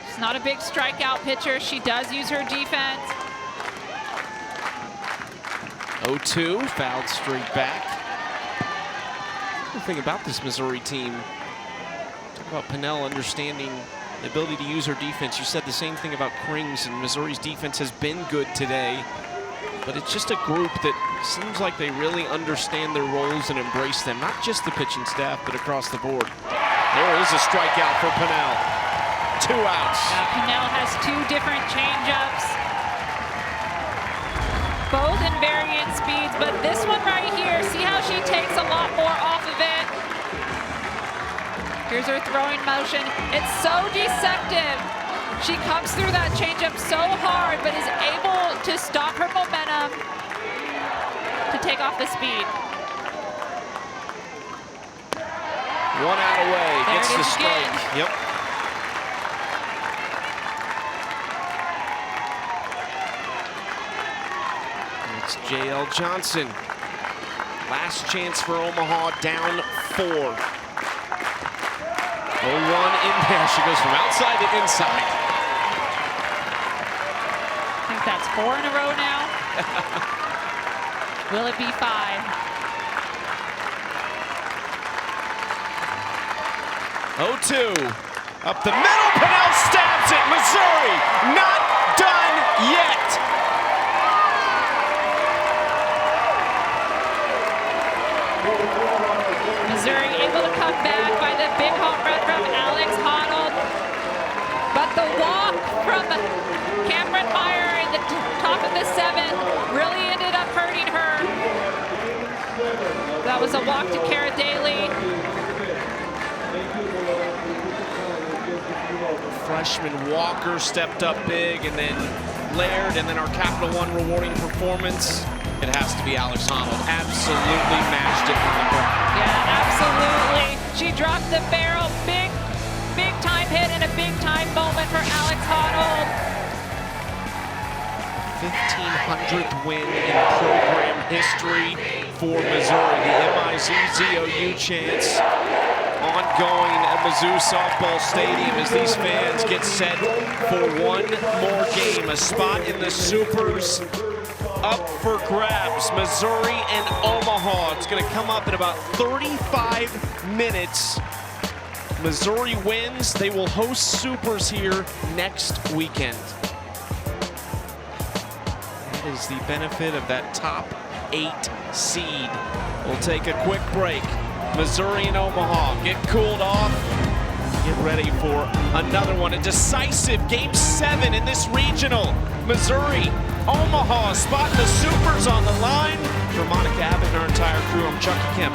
S2: She's not a big strikeout pitcher. She does use her defense.
S1: 0-2, fouled straight back. The thing about this Missouri team, talk about Pinnell understanding the ability to use her defense. You said the same thing about Krings, and Missouri's defense has been good today. But it's just a group that seems like they really understand their roles and embrace them, not just the pitching staff, but across the board. There is a strikeout for Pinnell. 2 outs.
S2: Pinnell has 2 different changeups, both in varying speeds, but this one right here, see how she takes a lot more off of it. Here's her throwing motion. It's so deceptive. She comes through that changeup so hard, but is able to stop her momentum to take off the speed.
S1: 1 out away,
S2: There
S1: gets
S2: it
S1: the
S2: is
S1: strike.
S2: again.
S1: Yep. It's J.L. Johnson. Last chance for Omaha, down 4. 0-1 in there. She goes from outside to inside.
S2: I think that's 4 in a row now. Will it be 5?
S1: 0-2. Up the middle, Pinnell stabs it. Missouri not done yet.
S2: Missouri able to come back by the big home run from Alex Honnold. But the walk from Cameron Meyer in the top of the 7th really ended up hurting her. That was a walk to Cara Daly.
S1: Freshman Walker stepped up big, and then Laird, and then our Capital One rewarding performance. It has to be Alex Honnold. Absolutely mashed it on the ground.
S2: Yeah, absolutely. She dropped the barrel. Big time hit and a big time moment for Alex Honnold.
S1: 1,500th win in program history for Missouri. The MIZZOU chants ongoing at Mizzou Softball Stadium as these fans get set for one more game. A spot in the Supers up for grabs. Missouri and Omaha. It's going to come up in about 35 minutes. Missouri wins. They will host Supers here next weekend. That is the benefit of that top 8 seed. We'll take a quick break. Missouri and Omaha get cooled off. Get ready for another one. A decisive Game 7 in this regional. Missouri, Omaha, spot in the Supers on the line. For Monica Abbott and our entire crew, I'm Chucky Kemp.